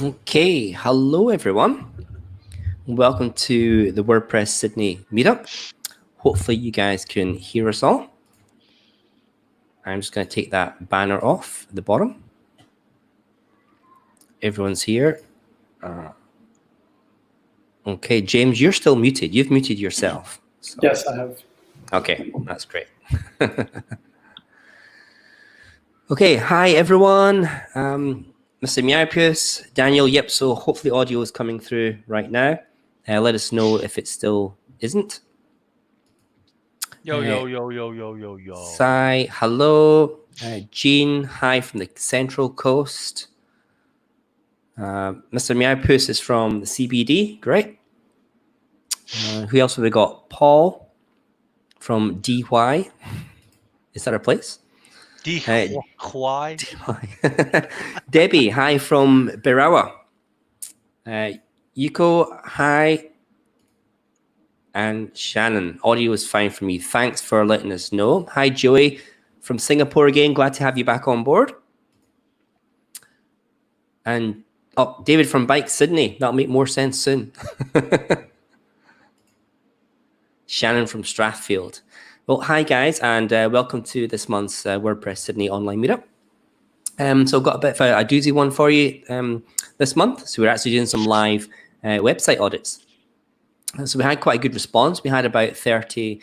Okay, hello everyone. Welcome to the WordPress Sydney meetup. Hopefully you guys can hear us all. I'm just going to take that banner off at the bottom. Everyone's here. Okay, James, you're still muted. You've muted yourself. So. Yes, I have. Okay, that's great. Okay, hi everyone. Mr. Miapius, Daniel, yep, so hopefully audio is coming through right now. Let us know if it still isn't. Yo. Sai, hello. Jean, hi from the Central Coast. Mr. Miapius is from the CBD, great. Who else have we got? Paul from DY. Is that a place? DY. Debbie, hi from Birawa. Yuko, hi. And Shannon, audio is fine for me. Thanks for letting us know. Hi, Joey from Singapore again. Glad to have you back on board. And David from Bike Sydney. That'll make more sense soon. Shannon from Strathfield. Well, hi guys, and welcome to this month's WordPress Sydney online meetup. So I've got a bit of a doozy one for you this month. So we're actually doing some live website audits. So we had quite a good response. We had about 30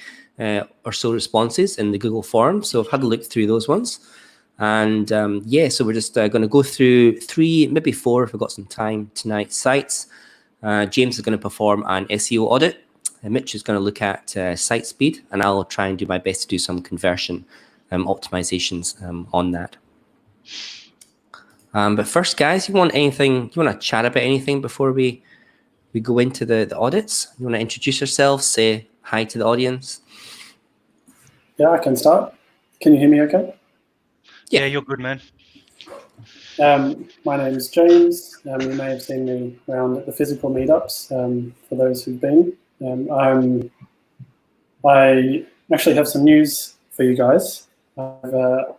or so responses in the Google form. So I've had a look through those ones. And yeah, so we're just going to go through 3, maybe 4 if we've got some time tonight sites. James is going to perform an SEO audit. Mitch is going to look at site speed, and I'll try and do my best to do some conversion optimizations on that. But first, guys, you want to chat about anything before we go into the audits? You want to introduce yourself, say hi to the audience? Yeah, I can start. Can you hear me okay? Yeah, you're good, man. My name is James. You may have seen me around at the physical meetups for those who've been. I actually have some news for you guys. I've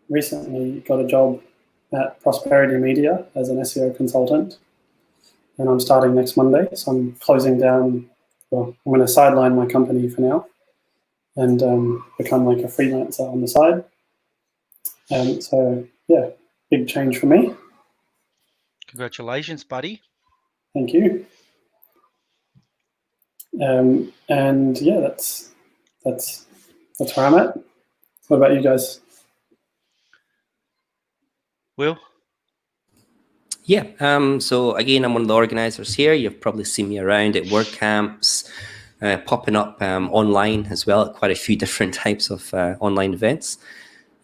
recently got a job at Prosperity Media as an SEO consultant, and I'm starting next Monday. So I'm closing down, well, I'm going to sideline my company for now and become like a freelancer on the side. So yeah, big change for me. Congratulations, buddy. Thank you. And yeah, that's where I'm at. What about you guys? Will? Yeah, so again, I'm one of the organizers here. You've probably seen me around at WordCamps, popping up online as well at quite a few different types of online events.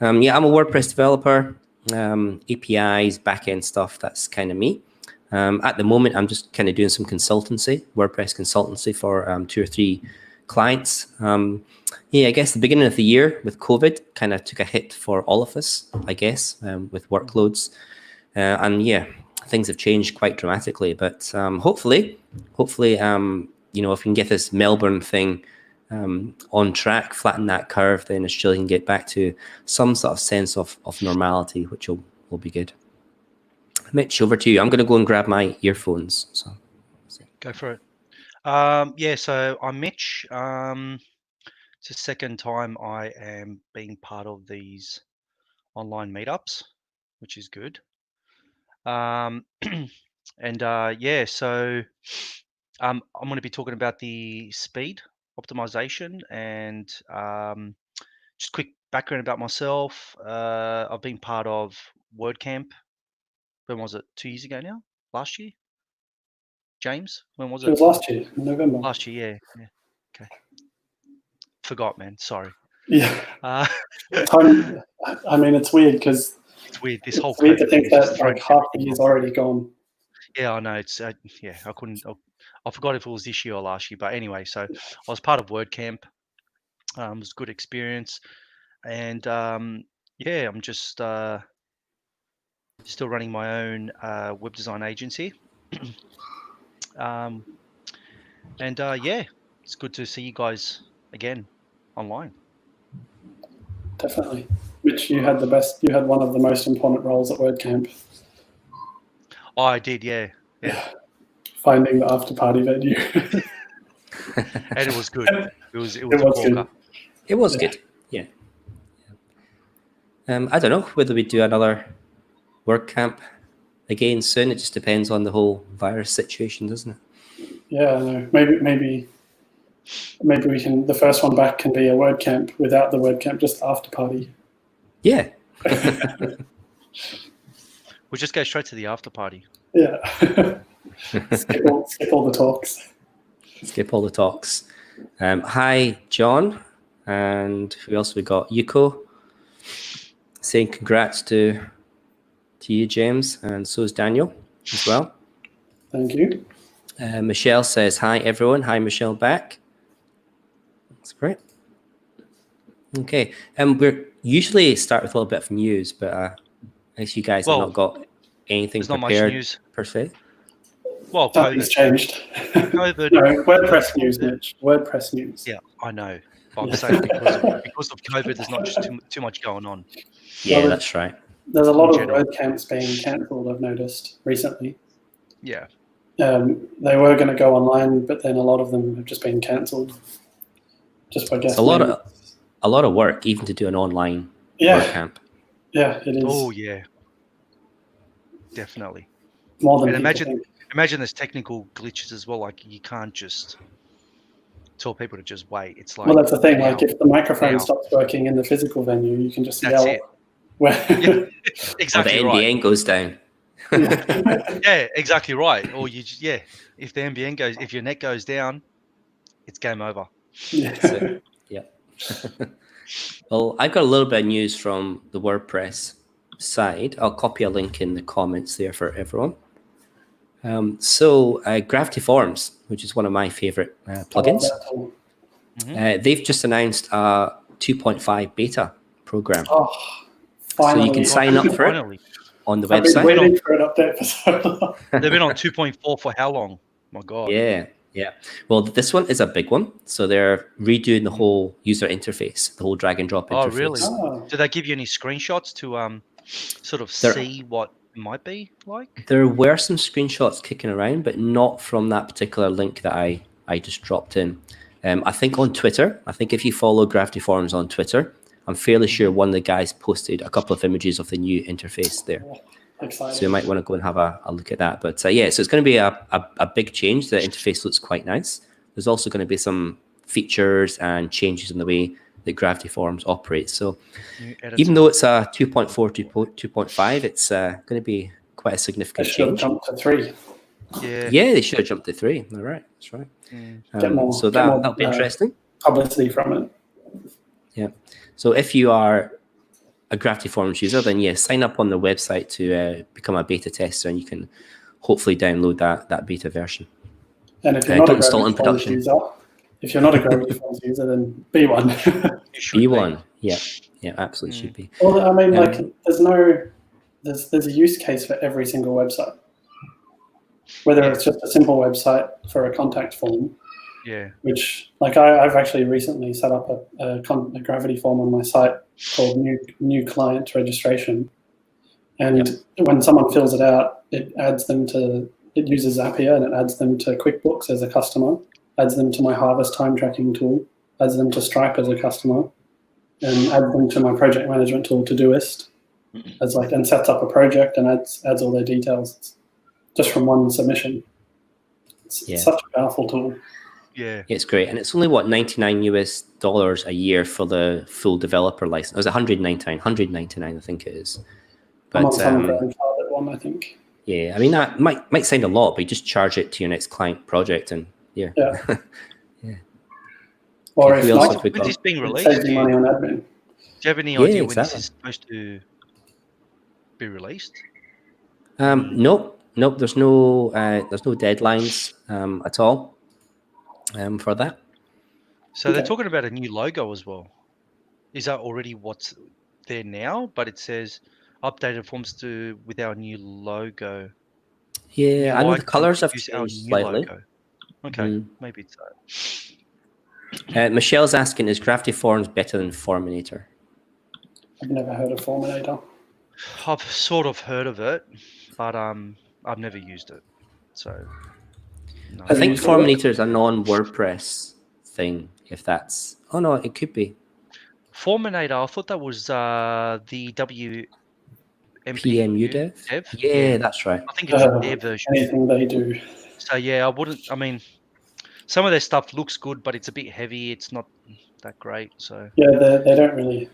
Yeah, I'm a WordPress developer, APIs, backend stuff, that's kind of me. At the moment, I'm just kind of doing some consultancy, WordPress consultancy for 2 or 3 clients. Yeah, I guess the beginning of the year with COVID kind of took a hit for all of us, I guess, with workloads. And yeah, things have changed quite dramatically. But hopefully, you know, if we can get this Melbourne thing on track, flatten that curve, then Australia can get back to some sort of sense of normality, which will be good. Mitch, over to you. I'm going to go and grab my earphones. So go for it. Yeah, so I'm Mitch. It's the second time I am being part of these online meetups, which is good. And yeah, so I'm going to be talking about the speed optimization and just quick background about myself. I've been part of WordCamp. When was it? 2 years ago now? Last year? James, when was it? It was last year, in November. Last year, yeah. Okay. Forgot, man. Sorry. Yeah. I mean, it's weird because it's weird. This whole weird to COVID think thing is that just like half the year's already gone. Yeah, I know. It's yeah. I forgot if it was this year or last year. But anyway, so I was part of WordCamp. It was a good experience, and yeah, I'm just still running my own web design agency. And yeah, it's good to see you guys again online. Definitely. Mitch, you had one of the most important roles at WordCamp. Oh, I did, yeah. Finding the after party venue. And it was good. It was a was corker. good. It was Yeah. good. Yeah. I don't know whether we do another WordCamp again soon. It just depends on the whole virus situation, doesn't it? Yeah, no, maybe we can. The first one back can be a WordCamp without the WordCamp, just after party. Yeah. We'll just go straight to the after party. Yeah. skip all the talks. Skip all the talks. Hi, John. And who else we got? Yuko saying congrats to you, James. And so is Daniel as well. Thank you. Michelle says, hi, everyone. Hi, Michelle back. That's great. Okay. We're usually start with a little bit of news, but I guess you guys have not got anything there's not prepared much news. per se. Well, Something's changed. COVID. No, WordPress news, Mitch. WordPress news. Yeah, I know. But I'm saying because of COVID, there's not just too much going on. Yeah, that's right. There's a lot of WordCamps being cancelled, I've noticed recently. Yeah. They were going to go online, but then a lot of them have just been cancelled. Just by guessing. It's a lot of work, even to do an online WordCamp. Yeah, it is. Oh yeah, definitely. More than and imagine there's technical glitches as well. Like you can't just tell people to just wait. It's like, well, that's the thing. Like if the microphone stops working in the physical venue, you can just yell. Yeah, exactly. Or the NBN goes down. Yeah, exactly right. Or if the NBN goes, if your net goes down, it's game over. Yeah. Yeah. Well, I've got a little bit of news from the WordPress side. I'll copy a link in the comments there for everyone. So Gravity Forms, which is one of my favorite plugins, they've just announced a 2.5 beta program. Oh, finally. So you can sign up for it on the website. I've been waiting for an update for so long. They've been on 2.4 for how long? My God. Yeah. Well, this one is a big one. So they're redoing the whole user interface, the whole drag and drop interface. Oh, really? Oh. Do they give you any screenshots to sort of see what it might be like? There were some screenshots kicking around, but not from that particular link that I just dropped in. I think on Twitter, if you follow Gravity Forms on Twitter, I'm fairly sure one of the guys posted a couple of images of the new interface there. Exciting. So you might want to go and have a look at that. But so it's going to be a big change. The interface looks quite nice. There's also going to be some features and changes in the way that Gravity Forms operates. So even though it's a 2.4 to 2.5, it's going to be quite a significant change. Jump to 3. Yeah, they should have jumped to 3. All right, that's right. So that'll be interesting. Publicity from it. Yeah. So if you are a Gravity Forms user, then sign up on the website to become a beta tester, and you can hopefully download that beta version. And if you're not a Gravity Forms user, then be one. Be one. Yeah, absolutely should be. Well, I mean, there's a use case for every single website. Whether it's just a simple website for a contact form. Yeah. Which, I've actually recently set up a Gravity form on my site called new client registration, and when someone fills it out, it uses Zapier and it adds them to QuickBooks as a customer, adds them to my Harvest time tracking tool, adds them to Stripe as a customer, and adds them to my project management tool Todoist, and sets up a project and adds all their details just from one submission. It's such a powerful tool. Yeah, it's great, and it's only $99 a year for the full developer license. It was $199, I think it is. But I'm on some grandfathered one, I think. Yeah, I mean that might sound a lot, but you just charge it to your next client project, and yeah. Or if not, when this being released, saves you money on admin. Do you have any idea when this is supposed to be released? Nope. There's no deadlines at all. For that. So they're talking about a new logo as well. Is that already what's there now? But it says updated forms with our new logo. Yeah, I know the colors have changed slightly. Logo. Okay, maybe it's that. Michelle's asking, is Gravity Forms better than Forminator? I've never heard of Forminator. I've sort of heard of it, but I've never used it, so no. I think used it? Forminator is a non-WordPress thing. If that's, oh no, it could be Forminator. I thought that was the PMU WMPU dev. dev. Yeah, that's right. I think it's their version. Anything they do. So yeah, I wouldn't. I mean, some of their stuff looks good, but it's a bit heavy. It's not that great. So Yeah, they don't really.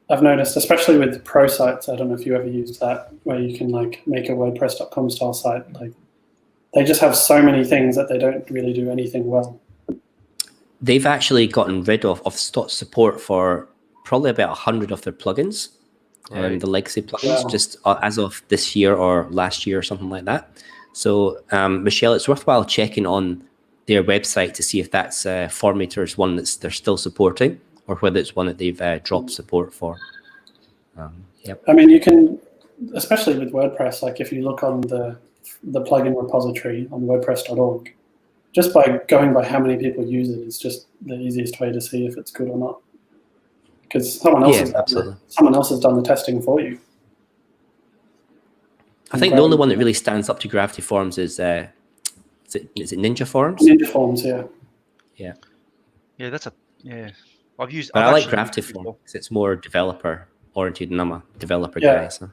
I've noticed, especially with pro sites. I don't know if you ever used that, where you can like make a WordPress.com style site. Like, they just have so many things that they don't really do anything well. They've actually gotten rid of support for probably about 100 of their plugins, great. the legacy plugins, Wow. just as of this year or last year or something like that. So, Michelle, it's worthwhile checking on their website to see if that's Formator is one that they're still supporting, or whether it's one that they've dropped support for. Yep. I mean, you can, especially with WordPress, like if you look on the plugin repository on WordPress.org, just by going by how many people use it is just the easiest way to see if it's good or not. Because someone else has done the testing for you. I think the only one that really stands up to Gravity Forms is it Ninja Forms? Ninja Forms, yeah. Yeah. Yeah, that's a I've used. But I've I like actually Gravity used it Forms before. because it's more developer oriented, and I'm a developer Yeah. guy. So.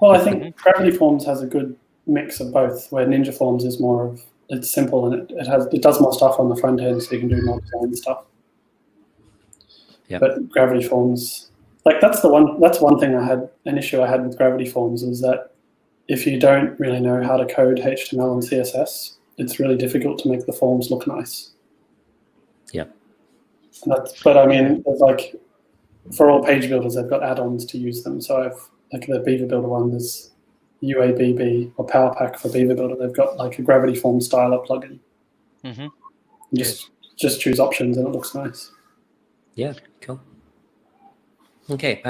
Well, I think Gravity Forms has a good mix of both, where Ninja Forms is more of, it's simple and it does more stuff on the front end, so you can do more design stuff. Yeah. But Gravity Forms, like that's one thing an issue I had with Gravity Forms was that if you don't really know how to code HTML and CSS, it's really difficult to make the forms look nice. Yeah. But I mean, there's like, for all page builders, they've got add-ons to use them. So I've, like the Beaver Builder one, there's UABB or Power Pack for Beaver Builder. They've got like a Gravity Form styler plugin. Mm-hmm. Just choose options and it looks nice. Yeah, cool. Okay,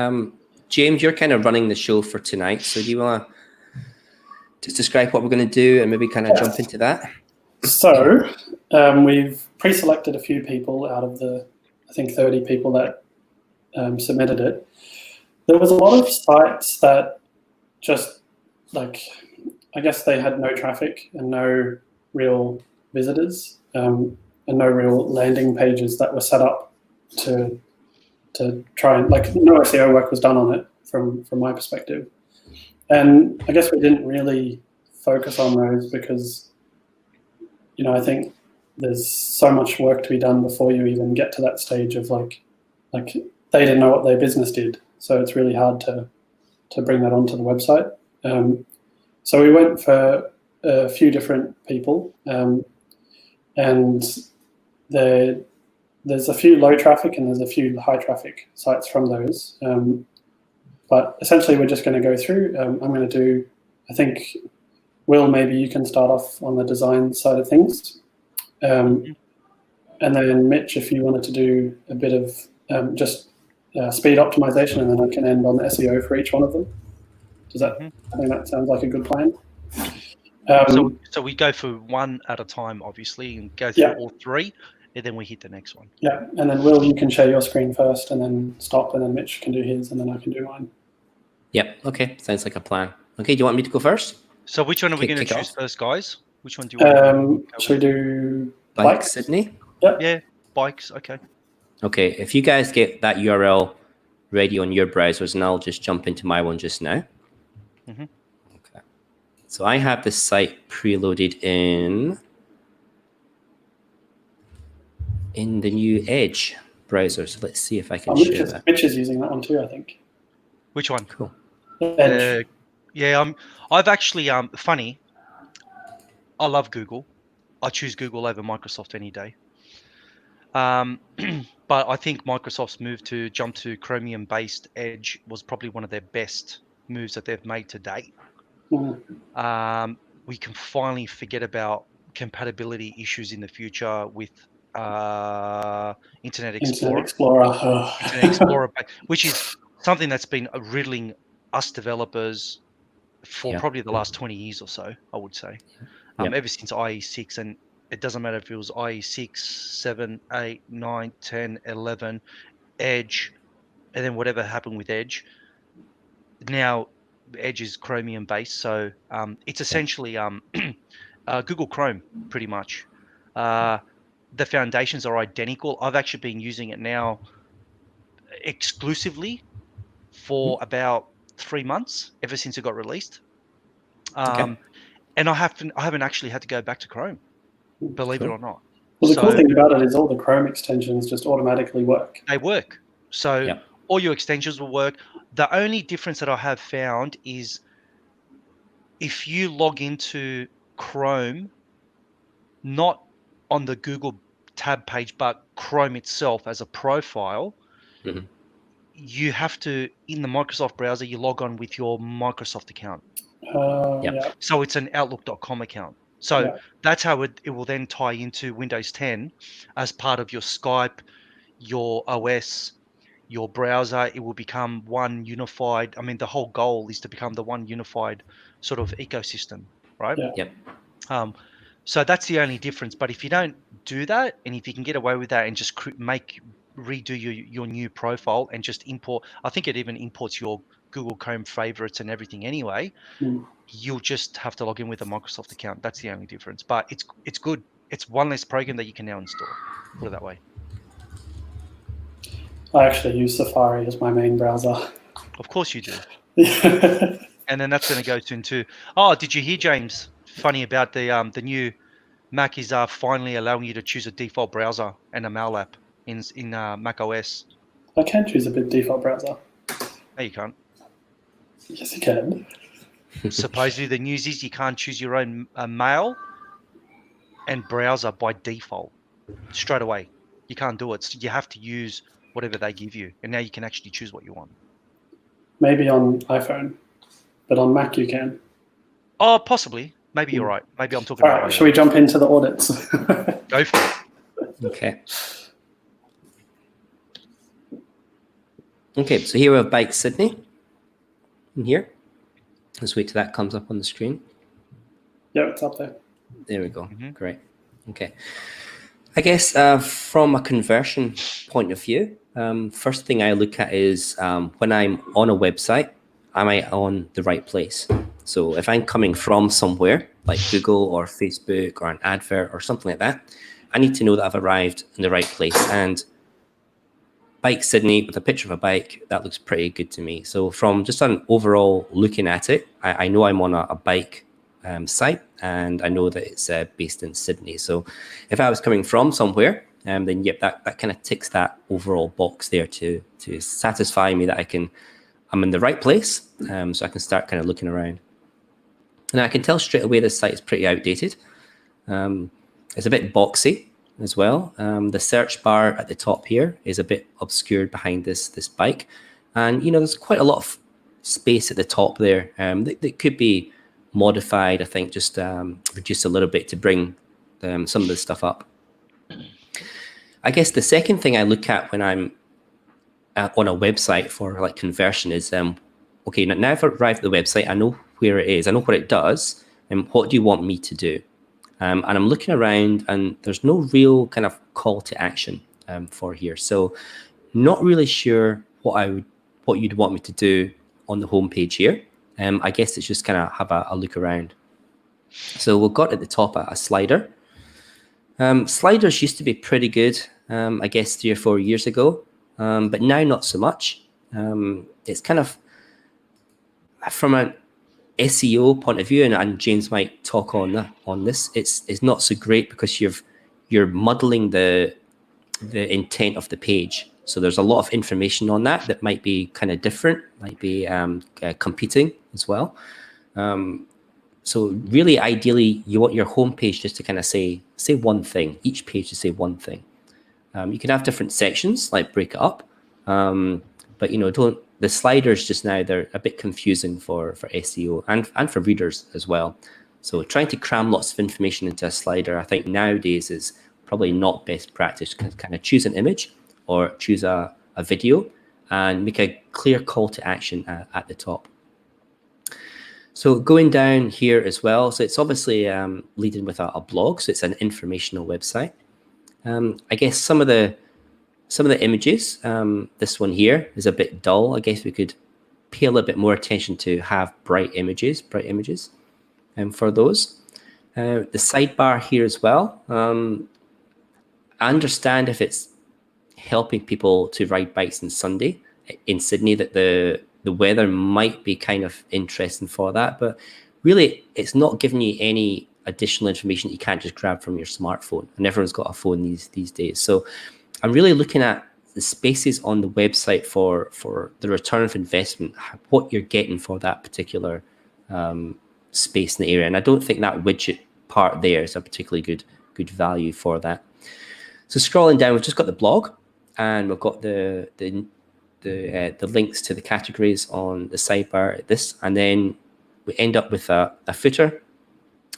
James, you're kind of running the show for tonight. So do you want to just describe what we're going to do and maybe kind of jump into that? So we've pre-selected a few people out of the, I think, 30 people that submitted it. There was a lot of sites that just, like, I guess they had no traffic and no real visitors and no real landing pages that were set up to try and, like, no SEO work was done on it from my perspective. And I guess we didn't really focus on those because, you know, I think there's so much work to be done before you even get to that stage of like they didn't know what their business did. So it's really hard to bring that onto the website. So we went for a few different people, and there's a few low traffic and there's a few high traffic sites from those. But essentially, we're just going to go through. I'm going to do, I think, Will, maybe you can start off on the design side of things. And then Mitch, if you wanted to do a bit of just speed optimization, and then I can end on the SEO for each one of them. Does that? I think that sounds like a good plan. So we go for one at a time, obviously, and go through all three, and then we hit the next one. Yeah, and then Will, you can share your screen first, and then stop, and then Mitch can do his, and then I can do mine. Yep. Okay. Sounds like a plan. Okay. Do you want me to go first? So which one are we going to choose first, guys? Which one do you want? Should we do bikes, Sydney? Yep. Yeah, bikes. Okay. Okay. If you guys get that URL ready on your browsers, and I'll just jump into my one just now. Mm-hmm. Okay. So I have this site preloaded in the new Edge browser. So let's see if I can share that. Mitch is using that one too, I think. Which one? Cool. Edge. Yeah, I've actually funny. I love Google. I choose Google over Microsoft any day. But I think Microsoft's move to jump to Chromium-based Edge was probably one of their best moves that they've made to date. Mm-hmm. We can finally forget about compatibility issues in the future with Internet Explorer. Internet Explorer, which is something that's been riddling us developers for probably the last 20 years or so, I would say. Ever since IE6, and it doesn't matter if it was IE6, 7, 8, 9, 10, 11, Edge, and then whatever happened with Edge. Now, Edge is Chromium based, so it's essentially Google Chrome pretty much. The foundations are identical. I've actually been using it now exclusively for about 3 months, ever since it got released. Okay. And I haven't actually had to go back to Chrome, believe it or not. Well, the cool So thing about it is all the Chrome extensions just automatically work. they work. So Yep. all your extensions will work. The only difference that I have found is if you log into Chrome, not on the Google tab page, but Chrome itself as a profile, Mhm. you have to, in the Microsoft browser, you log on with your Microsoft account. Yep. Yeah. So it's an Outlook.com account. So Yeah. that's how it will then tie into Windows 10 as part of your Skype, your OS, your browser. It will become one unified. I mean, the whole goal is to become the one unified sort of ecosystem, right? Yeah. Yep. So that's the only difference. But if you don't do that, and if you can get away with that and just redo your new profile and just import, I think it even imports your Google Chrome favorites and everything anyway. Mm. You'll just have to log in with a Microsoft account. That's the only difference. But it's good. It's one less program that you can now install. Put it that way. I actually use Safari as my main browser. Of course you do. Yeah. And then that's going to go into. Oh, did you hear, James? Funny about the new Mac is finally allowing you to choose a default browser and a mail app in Mac OS. I can choose a bit default browser. No, you can't. Yes, you can. Supposedly the news is you can't choose your own mail and browser by default straight away. You can't do it. So you have to use whatever they give you, and now you can actually choose what you want. Maybe on iPhone, but on Mac you can. Oh, possibly. Maybe you're right. Maybe I'm talking All about. right, shall we jump into the audits? Go for it. Okay. Okay, so here we have Bike Sydney in here. Let's wait till that comes up on the screen. Yeah, it's up there. There we go. Mhm. Great. Okay. I guess from a conversion point of view, first thing I look at is when I'm on a website, am I on the right place? So if I'm coming from somewhere like Google or Facebook or an advert or something like that, I need to know that I've arrived in the right place. And Bike Sydney with a picture of a bike, that looks pretty good to me. So from just an overall looking at it, I know I'm on a bike site, and I know that it's based in Sydney. So if I was coming from somewhere, then yep, that kind of ticks that overall box there to satisfy me that I'm in the right place, so I can start kind of looking around. And I can tell straight away this site is pretty outdated. It's a bit boxy as well. The search bar at the top here is a bit obscured behind this bike, and there's quite a lot of space at the top there that could be modified. I think just reduced a little bit to bring some of this stuff up. I guess the second thing I look at when I'm on a website for like conversion is okay, now I've arrived at the website, I know where it is, I know what it does, and what do you want me to do? And I'm looking around, and there's no real kind of call to action for here. So not really sure what you'd want me to do on the homepage here. I guess it's just kind of have a look around. So we've got at the top a slider. Sliders used to be pretty good, I guess 3 or 4 years ago, but now not so much. It's kind of from an SEO point of view, and James might talk on this. It's not so great because you're muddling the intent of the page. So there's a lot of information on that might be kind of different, might be competing as well. So really, ideally, you want your homepage just to kind of say one thing. Each page to say one thing. You can have different sections, like break it up, but don't. The sliders just now, they're a bit confusing for SEO and for readers as well. So trying to cram lots of information into a slider, I think nowadays is probably not best practice. Kind of choose an image or choose a video and make a clear call to action at the top. So going down here as well, so it's obviously leading with a blog, so it's an informational website. I guess some of the images, this one here is a bit dull. I guess we could pay a little bit more attention to have bright images for those. The sidebar here as well. I understand if it's helping people to ride bikes on Sunday in Sydney, that the weather might be kind of interesting for that, but really it's not giving you any additional information that you can't just grab from your smartphone, and everyone's got a phone these days. So I'm really looking at the spaces on the website for the return of investment, what you're getting for that particular space in the area. And I don't think that widget part there is a particularly good value for that. So scrolling down, we've just got the blog, and we've got the links to the categories on the sidebar at this, and then we end up with a footer.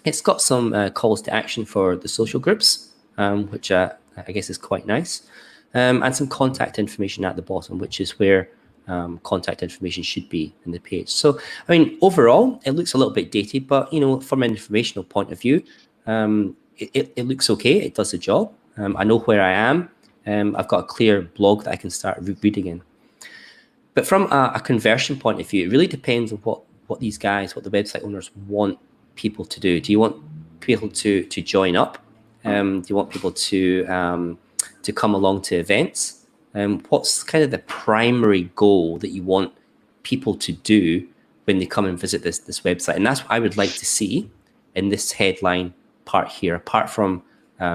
It's got some calls to action for the social groups, which I guess is quite nice, and some contact information at the bottom, which is where contact information should be in the page. So, I mean, overall, it looks a little bit dated, but, you know, from an informational point of view, it looks okay. It does the job. I know where I am. I've got a clear blog that I can start reading in. But from a conversion point of view, it really depends on what these guys, what the website owners want people to do. Do you want people to join up? Do you want people to come along to events? What's kind of the primary goal that you want people to do when they come and visit this website? And that's what I would like to see in this headline part here, apart from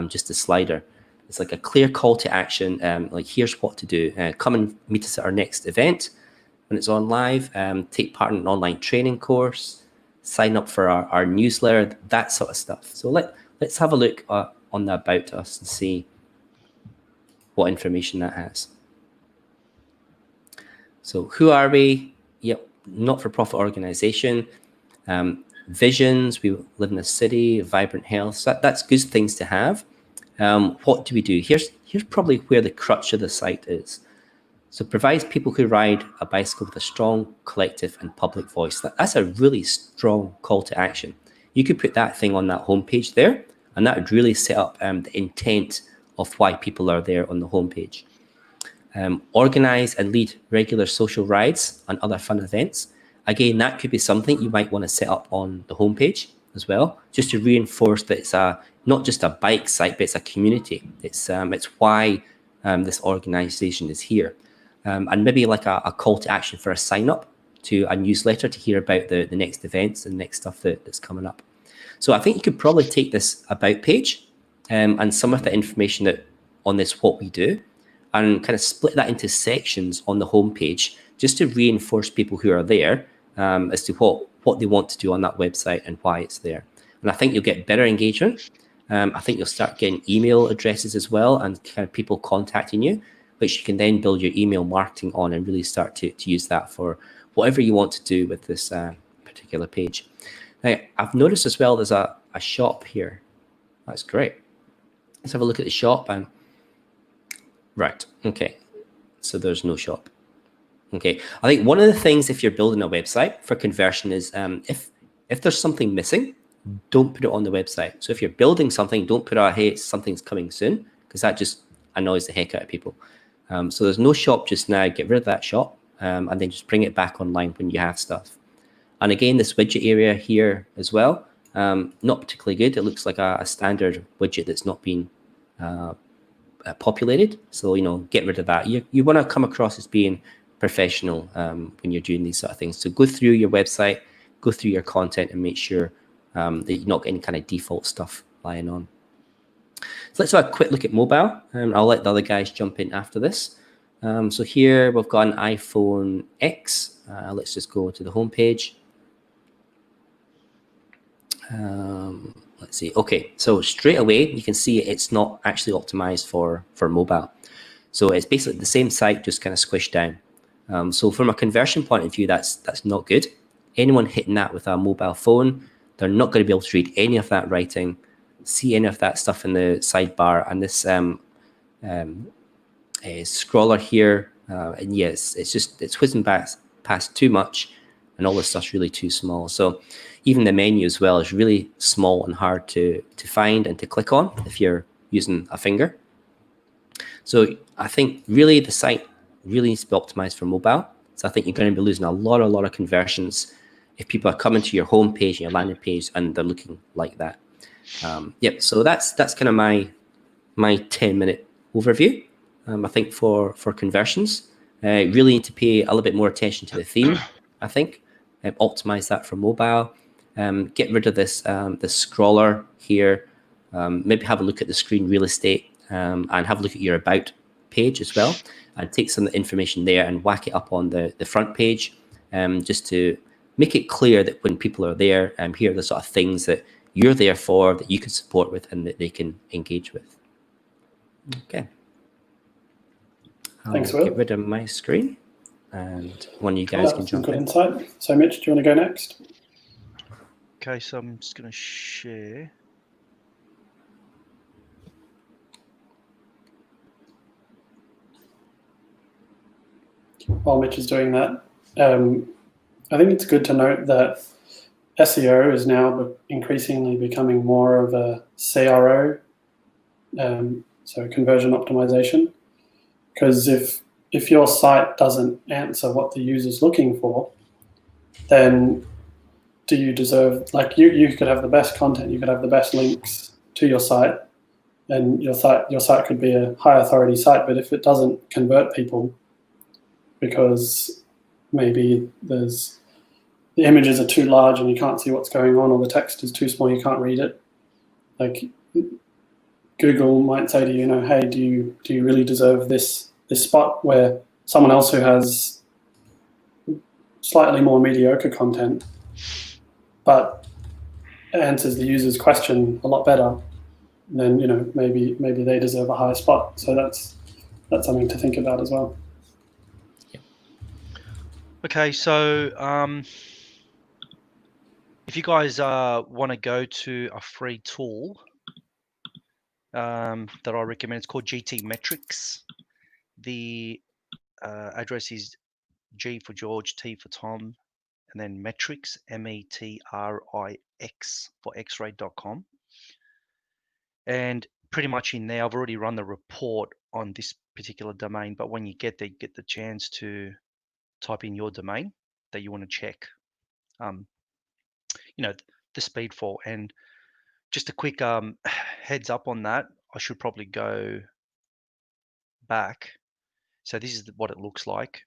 just the slider. It's like a clear call to action, like here's what to do. Come and meet us at our next event when it's on live, take part in an online training course, sign up for our newsletter, that sort of stuff. So let's have a look on the About Us and see what information that has. So who are we? Yep, not-for-profit organization. Visions, we live in a city, vibrant health. So that's good things to have. What do we do? Here's probably where the crutch of the site is. So provides people who ride a bicycle with a strong collective and public voice. That's a really strong call to action. You could put that thing on that homepage there, and that would really set up the intent of why people are there on the homepage. Organize and lead regular social rides and other fun events. Again, that could be something you might want to set up on the homepage as well, just to reinforce that it's not just a bike site, but it's a community. It's why this organization is here. And maybe like a call to action for a sign up to a newsletter to hear about the next events and next stuff that's coming up. So I think you could probably take this about page and some of the information that on this what we do, and kind of split that into sections on the homepage just to reinforce people who are there as to what they want to do on that website and why it's there. And I think you'll get better engagement. I think you'll start getting email addresses as well, and kind of people contacting you, which you can then build your email marketing on and really start to use that for whatever you want to do with this particular page. Now, I've noticed as well there's a shop here. That's great. Let's have a look at the shop. And right, okay, so there's no shop. Okay, I think one of the things if you're building a website for conversion is if there's something missing, don't put it on the website. So if you're building something, don't put out, hey, something's coming soon, because that just annoys the heck out of people. So there's no shop just now. Get rid of that shop and then just bring it back online when you have stuff. And again, this widget area here as well, not particularly good. It looks like a standard widget that's not been populated. So, you know, get rid of that. You want to come across as being professional when you're doing these sort of things. So go through your website, go through your content and make sure that you're not getting any kind of default stuff lying on. So let's have a quick look at mobile, and I'll let the other guys jump in after this. So here we've got an iPhone X. Let's just go to the home page. Let's see. Okay, so straight away you can see it's not actually optimized for mobile. So it's basically the same site, just kind of squished down. So from a conversion point of view, that's not good. Anyone hitting that with a mobile phone, they're not going to be able to read any of that writing, see any of that stuff in the sidebar, and this scroller here. And yes, it's whizzing past too much, and all this stuff's really too small. So even the menu as well is really small and hard to find and to click on if you're using a finger. So I think really the site really needs to be optimized for mobile. So I think you're going to be losing a lot of conversions if people are coming to your homepage, your landing page, and they're looking like that. Yep. So that's kind of my 10-minute overview. I think for conversions, really need to pay a little bit more attention to the theme. I think optimize that for mobile. Get rid of this this scroller here. Maybe have a look at the screen real estate and have a look at your about page as well, and take some of the information there and whack it up on the front page, just to make it clear that when people are there, here are the sort of things that you're there for, that you can support with, and that they can engage with. Okay. Thanks, I'll Will. get rid of my screen, and one of you guys can jump good in. insight. So, Mitch, do you want to go next? Okay, so I'm just going to share. While Mitch is doing that, I think it's good to note that SEO is now increasingly becoming more of a CRO, so conversion optimization. Because if your site doesn't answer what the user's looking for, then do you deserve, like you could have the best content, you could have the best links to your site, and your site could be a high authority site, but if it doesn't convert people because maybe the images are too large and you can't see what's going on, or the text is too small, you can't read it, like Google might say to you, hey, do you really deserve this spot, where someone else who has slightly more mediocre content but answers the user's question a lot better, then maybe they deserve a higher spot. So that's something to think about as well. Okay, so if you guys want to go to a free tool that I recommend, it's called GT Metrics. The address is G for George, T for Tom, and then Metrics, METRIX for xray.com. And pretty much in there, I've already run the report on this particular domain, but when you get there, you get the chance to type in your domain that you want to check, the speed for. And just a quick heads up on that, I should probably go back. So this is what it looks like.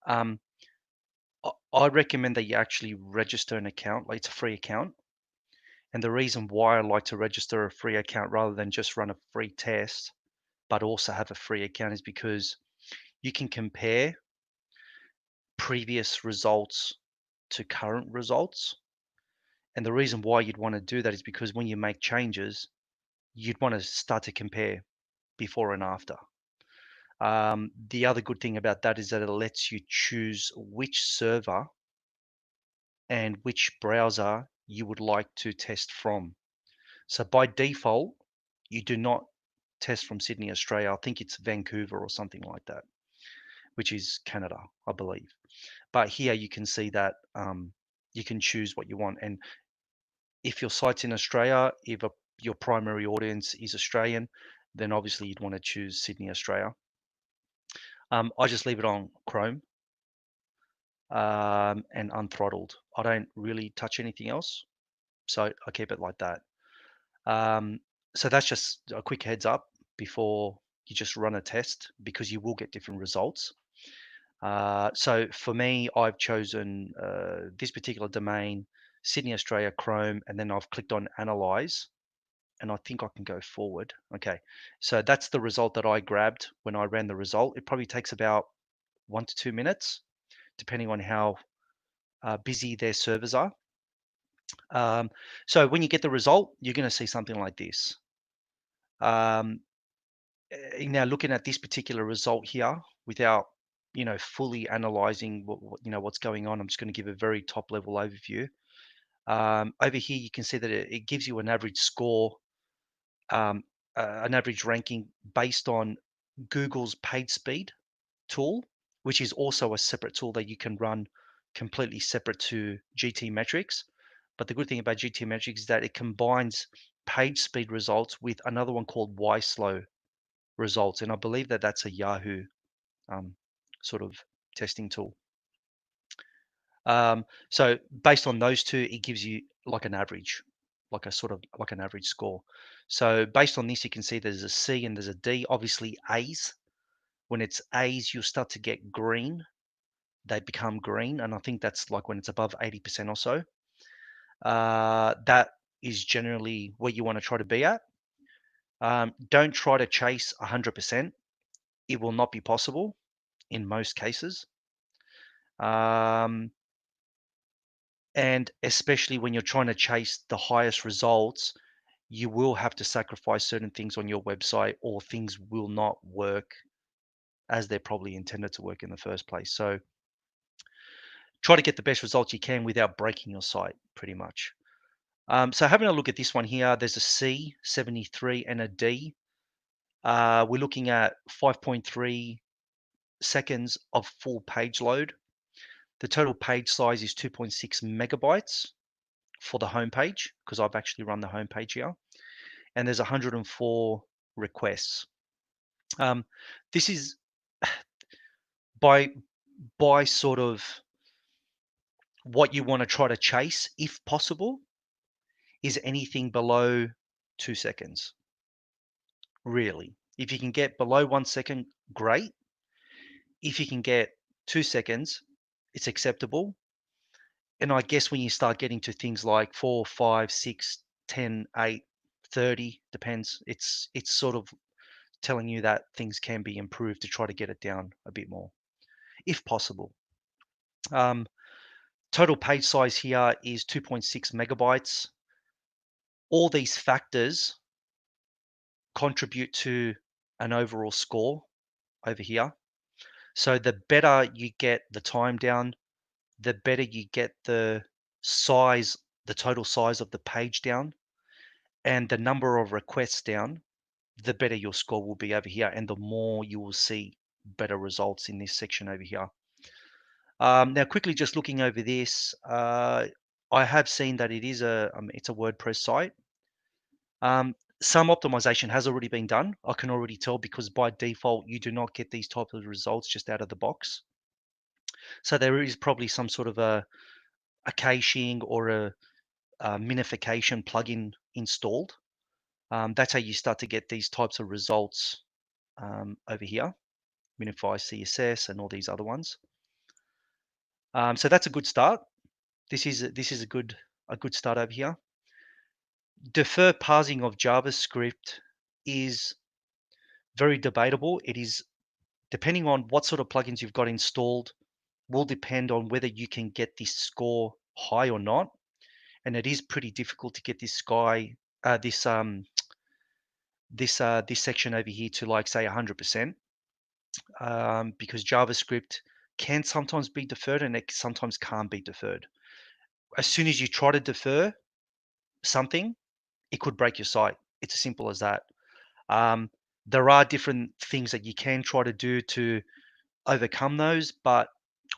I recommend that you actually register an account. Like, it's a free account. And the reason why I like to register a free account rather than just run a free test, but also have a free account, is because you can compare previous results to current results. And the reason why you'd want to do that is because when you make changes, you'd want to start to compare before and after. The other good thing about that is that it lets you choose which server and which browser you would like to test from. So by default, you do not test from Sydney, Australia. I think it's Vancouver or something like that, which is Canada, I believe. But here you can see that you can choose what you want. And if your site's in Australia, if your primary audience is Australian, then obviously you'd want to choose Sydney, Australia. I just leave it on Chrome and unthrottled. I don't really touch anything else, so I keep it like that. So that's just a quick heads up before you just run a test, because you will get different results. So for me, I've chosen this particular domain, Sydney, Australia, Chrome, and then I've clicked on Analyze, and I think I can go forward. Okay, so that's the result that I grabbed when I ran the result. It probably takes about 1 to 2 minutes, depending on how busy their servers are. So when you get the result, you're going to see something like this. Now, looking at this particular result here, without fully analyzing what's going on, I'm just going to give a very top level overview. Over here, you can see that it gives you an average score, an average ranking based on Google's PageSpeed tool, which is also a separate tool that you can run completely separate to GT Metrics. But the good thing about GT Metrics is that it combines PageSpeed results with another one called YSlow results, and I believe that that's a Yahoo sort of testing tool. So based on those two, it gives you like an average, like a sort of like an average score. So based on this, you can see there's a C and there's a D. Obviously A's, when it's A's, you'll start to get green. They become green. And I think that's like when it's above 80% or so. That is generally where you want to try to be at. Don't try to chase 100%. It will not be possible in most cases. And especially when you're trying to chase the highest results, you will have to sacrifice certain things on your website, or things will not work as they're probably intended to work in the first place. So try to get the best results you can without breaking your site, pretty much. So having a look at this one here, there's a C, 73, and a D. We're looking at 5.3 seconds of full page load. The total page size is 2.6 megabytes for the homepage, because I've actually run the homepage here. And there's 104 requests. This is by sort of what you want to try to chase, if possible, is anything below 2 seconds. Really, if you can get below 1 second, great. If you can get 2 seconds, it's acceptable. And I guess when you start getting to things like 4, 5, 6, 10, 8, 30, depends. It's sort of telling you that things can be improved to try to get it down a bit more, if possible. Total page size here is 2.6 megabytes. All these factors contribute to an overall score over here. So the better you get the time down, the better you get the size, the total size of the page down, and the number of requests down, the better your score will be over here, and the more you will see better results in this section over here. Now, quickly just looking over this, I have seen that it is it's a WordPress site. Some optimization has already been done. I can already tell, because by default you do not get these type of results just out of the box. So there is probably some sort of a caching or a minification plugin installed. That's how you start to get these types of results over here. Minify CSS and all these other ones. So that's a good start. This is a good start over here. Defer parsing of JavaScript is very debatable. It is, depending on what sort of plugins you've got installed, will depend on whether you can get this score high or not. And it is pretty difficult to get this this section over here to, like, say 100%, because JavaScript can sometimes be deferred and it sometimes can't be deferred. As soon as you try to defer something, it could break your site. It's as simple as that. There are different things that you can try to do to overcome those, but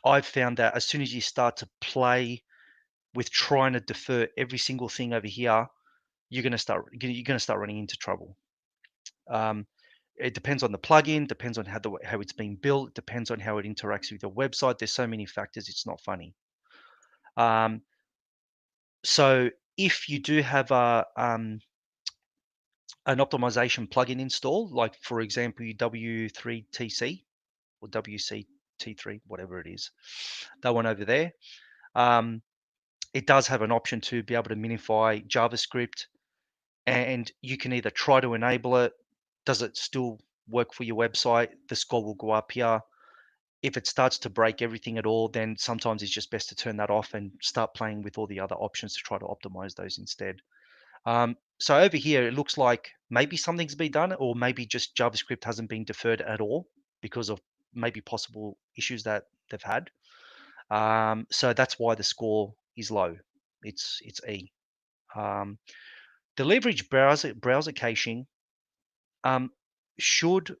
I've found that as soon as you start to play with trying to defer every single thing over here, you're going to start running into trouble. It depends on the plugin, depends on how it's been built, depends on how it interacts with your website. There's so many factors, it's not funny. So if you do have an optimization plugin installed, like for example, W3TC or WCT3, whatever it is, that one over there, it does have an option to be able to minify JavaScript, and you can either try to enable it. Does it still work for your website? The score will go up here. If it starts to break everything at all, then sometimes it's just best to turn that off and start playing with all the other options to try to optimize those instead. So over here, it looks like maybe something's been done, or maybe just JavaScript hasn't been deferred at all because of maybe possible issues that they've had. So that's why the score is low. It's E. The leverage browser caching should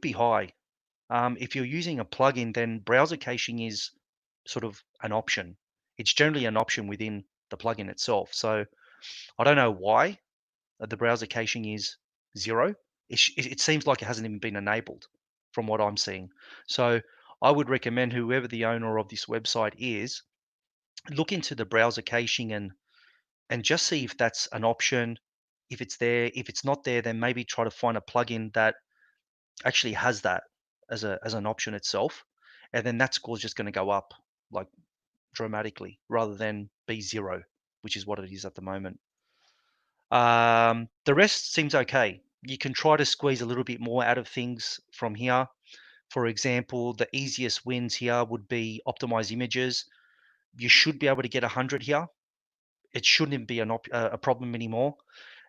be high. If you're using a plugin, then browser caching is sort of an option. It's generally an option within the plugin itself. So I don't know why the browser caching is 0. It seems like it hasn't even been enabled from what I'm seeing. So I would recommend whoever the owner of this website is, look into the browser caching and just see if that's an option. If it's there, if it's not there, then maybe try to find a plugin that actually has that as an option itself, and then that score is just going to go up like dramatically rather than be 0, which is what it is at the moment. The rest seems okay. You can try to squeeze a little bit more out of things from here. For example, the easiest wins here would be optimize images. You should be able to get 100 here. It shouldn't be a problem anymore.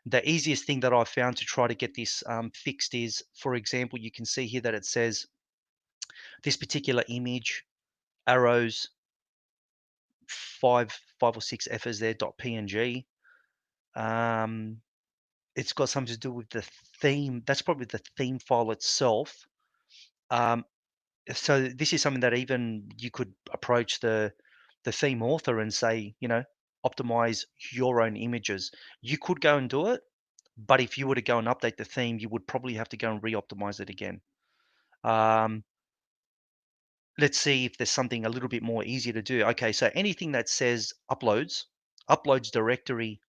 The easiest thing that I've found to try to get this fixed is, for example, you can see here that it says this particular image, arrows, five or six F's there, .png. It's got something to do with the theme. That's probably the theme file itself. So this is something that even you could approach the theme author and say, optimize your own images. You could go and do it, but if you were to go and update the theme, you would probably have to go and re-optimize it again. Let's see if there's something a little bit more easier to do. Okay, so anything that says uploads directory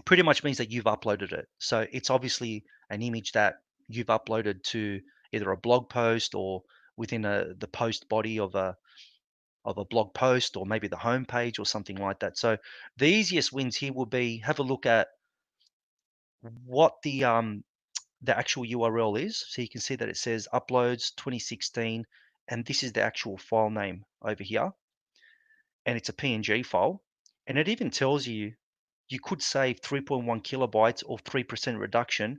pretty much means that you've uploaded it. So it's obviously an image that you've uploaded to either a blog post or within the post body of a blog post, or maybe the home page or something like that. So the easiest wins here will be, have a look at what the actual URL is. So you can see that it says uploads 2016, and this is the actual file name over here, and it's a PNG file. And it even tells you could save 3.1 kilobytes or 3% reduction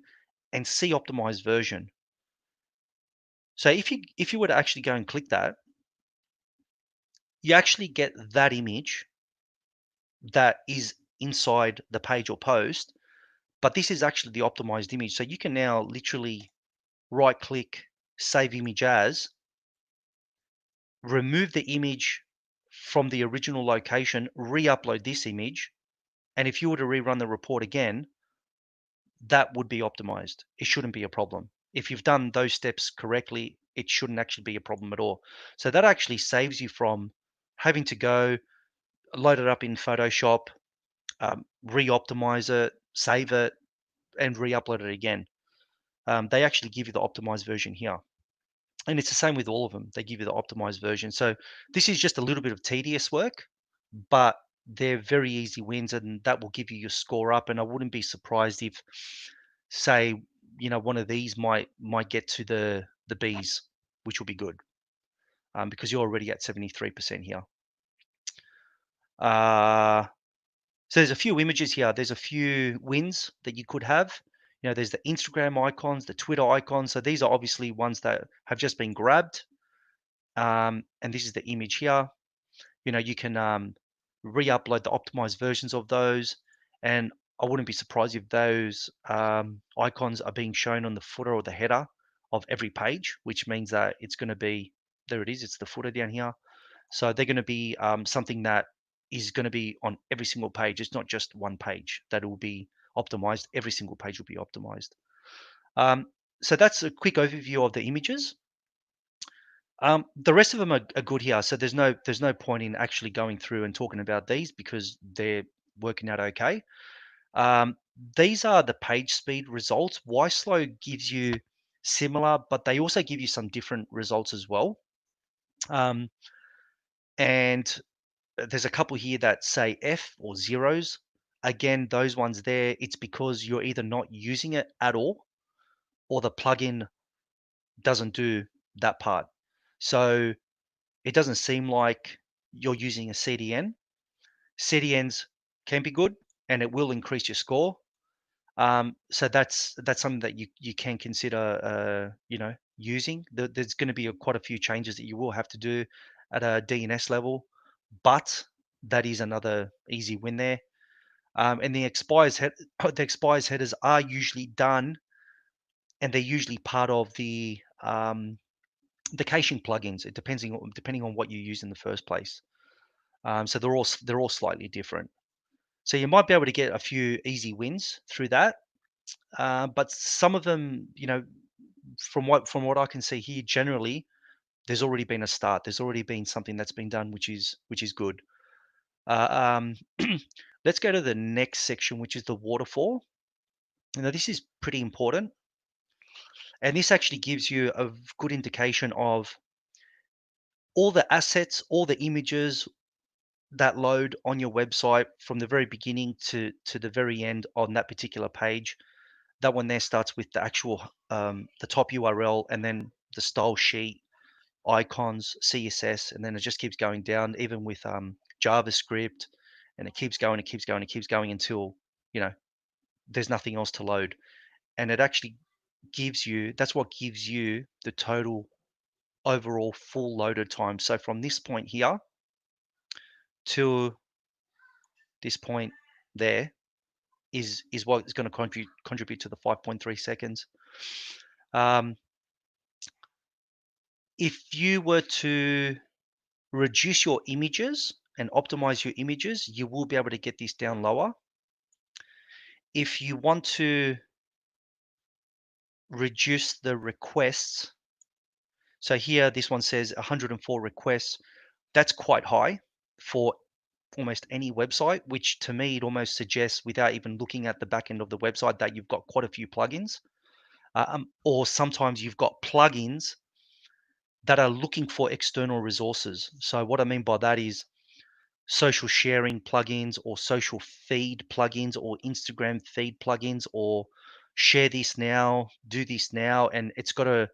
and see optimized version. So if you were to actually go and click that, you actually get that image that is inside the page or post, but this is actually the optimized image. So you can now literally right click, save image as, remove the image from the original location, re-upload this image, and if you were to rerun the report again, that would be optimized. It shouldn't be a problem. If you've done those steps correctly, it shouldn't actually be a problem at all. So that actually saves you from having to go load it up in Photoshop, re-optimize it, save it, and re-upload it again. They actually give you the optimized version here. And it's the same with all of them. They give you the optimized version. So this is just a little bit of tedious work, but they're very easy wins, and that will give you your score up. And I wouldn't be surprised if, say, one of these might get to the Bs, which will be good, because you're already at 73% here. So there's a few images here. There's a few wins that you could have. There's the Instagram icons, the Twitter icons. So these are obviously ones that have just been grabbed. And this is the image here. You can re-upload the optimized versions of those. And I wouldn't be surprised if those icons are being shown on the footer or the header of every page, which means that it's going to be, there it is, it's the footer down here. So they're going to be something that is going to be on every single page. It's not just one page that will be optimized. Every single page will be optimized. So that's a quick overview of the images. The rest of them are good here. So there's no point in actually going through and talking about these because they're working out okay. These are the page speed results. YSlow gives you similar, but they also give you some different results as well. And there's a couple here that say F or zeros. Again, those ones there, it's because you're either not using it at all or the plugin doesn't do that part. So it doesn't seem like you're using a CDN. CDNs can be good and it will increase your score. So that's something that you can consider, using. There's going to be quite a few changes that you will have to do at a DNS level, but that is another easy win there. And the expires headers are usually done, and they're usually part of the caching plugins. It depending on what you use in the first place. So they're all slightly different. So you might be able to get a few easy wins through that. But some of them, from what I can see here, generally there's already been a start. There's already been something that's been done, which is good. Let's go to the next section, which is the waterfall. Now, this is pretty important. And this actually gives you a good indication of all the assets, all the images that load on your website from the very beginning to the very end on that particular page. That one there starts with the actual, the top URL, and then the style sheet, icons, CSS, and then it just keeps going down, even with JavaScript, and it keeps going, it keeps going, it keeps going until, there's nothing else to load. And it actually gives you, that's what gives you the total overall full loaded time. So from this point here to this point there is what is going to contribute to the 5.3 seconds. If you were to reduce your images and optimize your images, you will be able to get this down lower. If you want to reduce the requests, so here this one says 104 requests, that's quite high for almost any website, which to me it almost suggests, without even looking at the back end of the website, that you've got quite a few plugins, or sometimes you've got plugins that are looking for external resources. So what I mean by that is social sharing plugins, or social feed plugins, or Instagram feed plugins, or share this now, do this now, and it's got a,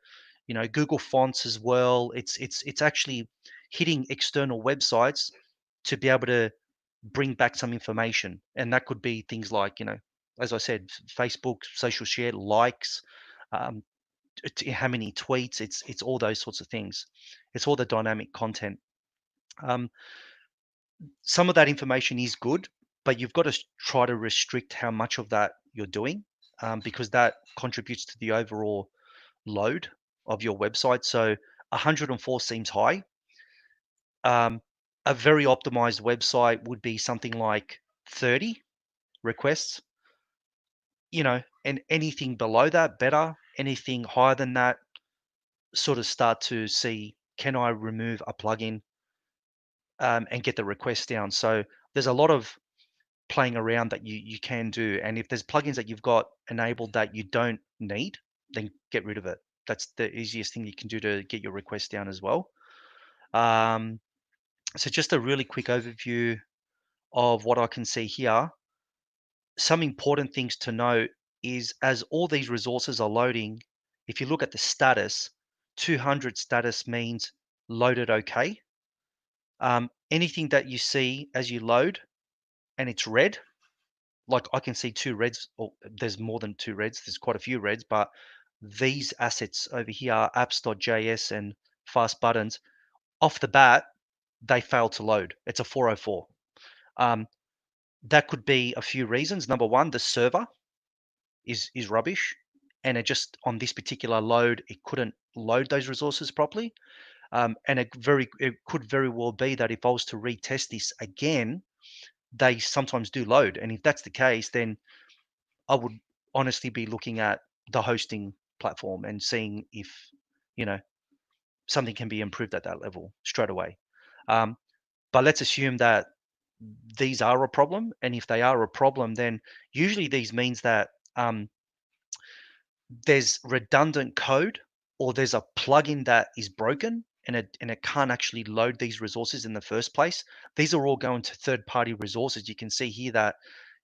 Google Fonts as well. It's actually hitting external websites to be able to bring back some information, and that could be things like, as I said, Facebook, social share, likes, how many tweets. It's all those sorts of things. It's all the dynamic content. Some of that information is good, but you've got to try to restrict how much of that you're doing, because that contributes to the overall load of your website. So 104 seems high. A very optimized website would be something like 30 requests, and anything below that, better. Anything higher than that, sort of start to see, can I remove a plugin and get the requests down? So there's a lot of playing around that you can do. And if there's plugins that you've got enabled that you don't need, then get rid of it. That's the easiest thing you can do to get your requests down as well. So just a really quick overview of what I can see here. Some important things to note is, as all these resources are loading, if you look at the status, 200 status means loaded okay. Anything that you see as you load and it's red, like I can see 2 reds, or there's more than 2 reds, there's quite a few reds, but these assets over here, apps.js and fast buttons, off the bat, they fail to load. It's a 404. That could be a few reasons. Number one, the server is rubbish, and it just, on this particular load, it couldn't load those resources properly. And it could very well be that if I was to retest this again, they sometimes do load. And if that's the case, then I would honestly be looking at the hosting platform and seeing if, something can be improved at that level straight away. But let's assume that these are a problem. And if they are a problem, then usually these means that there's redundant code, or there's a plugin that is broken, and it can't actually load these resources in the first place. These are all going to third-party resources. You can see here that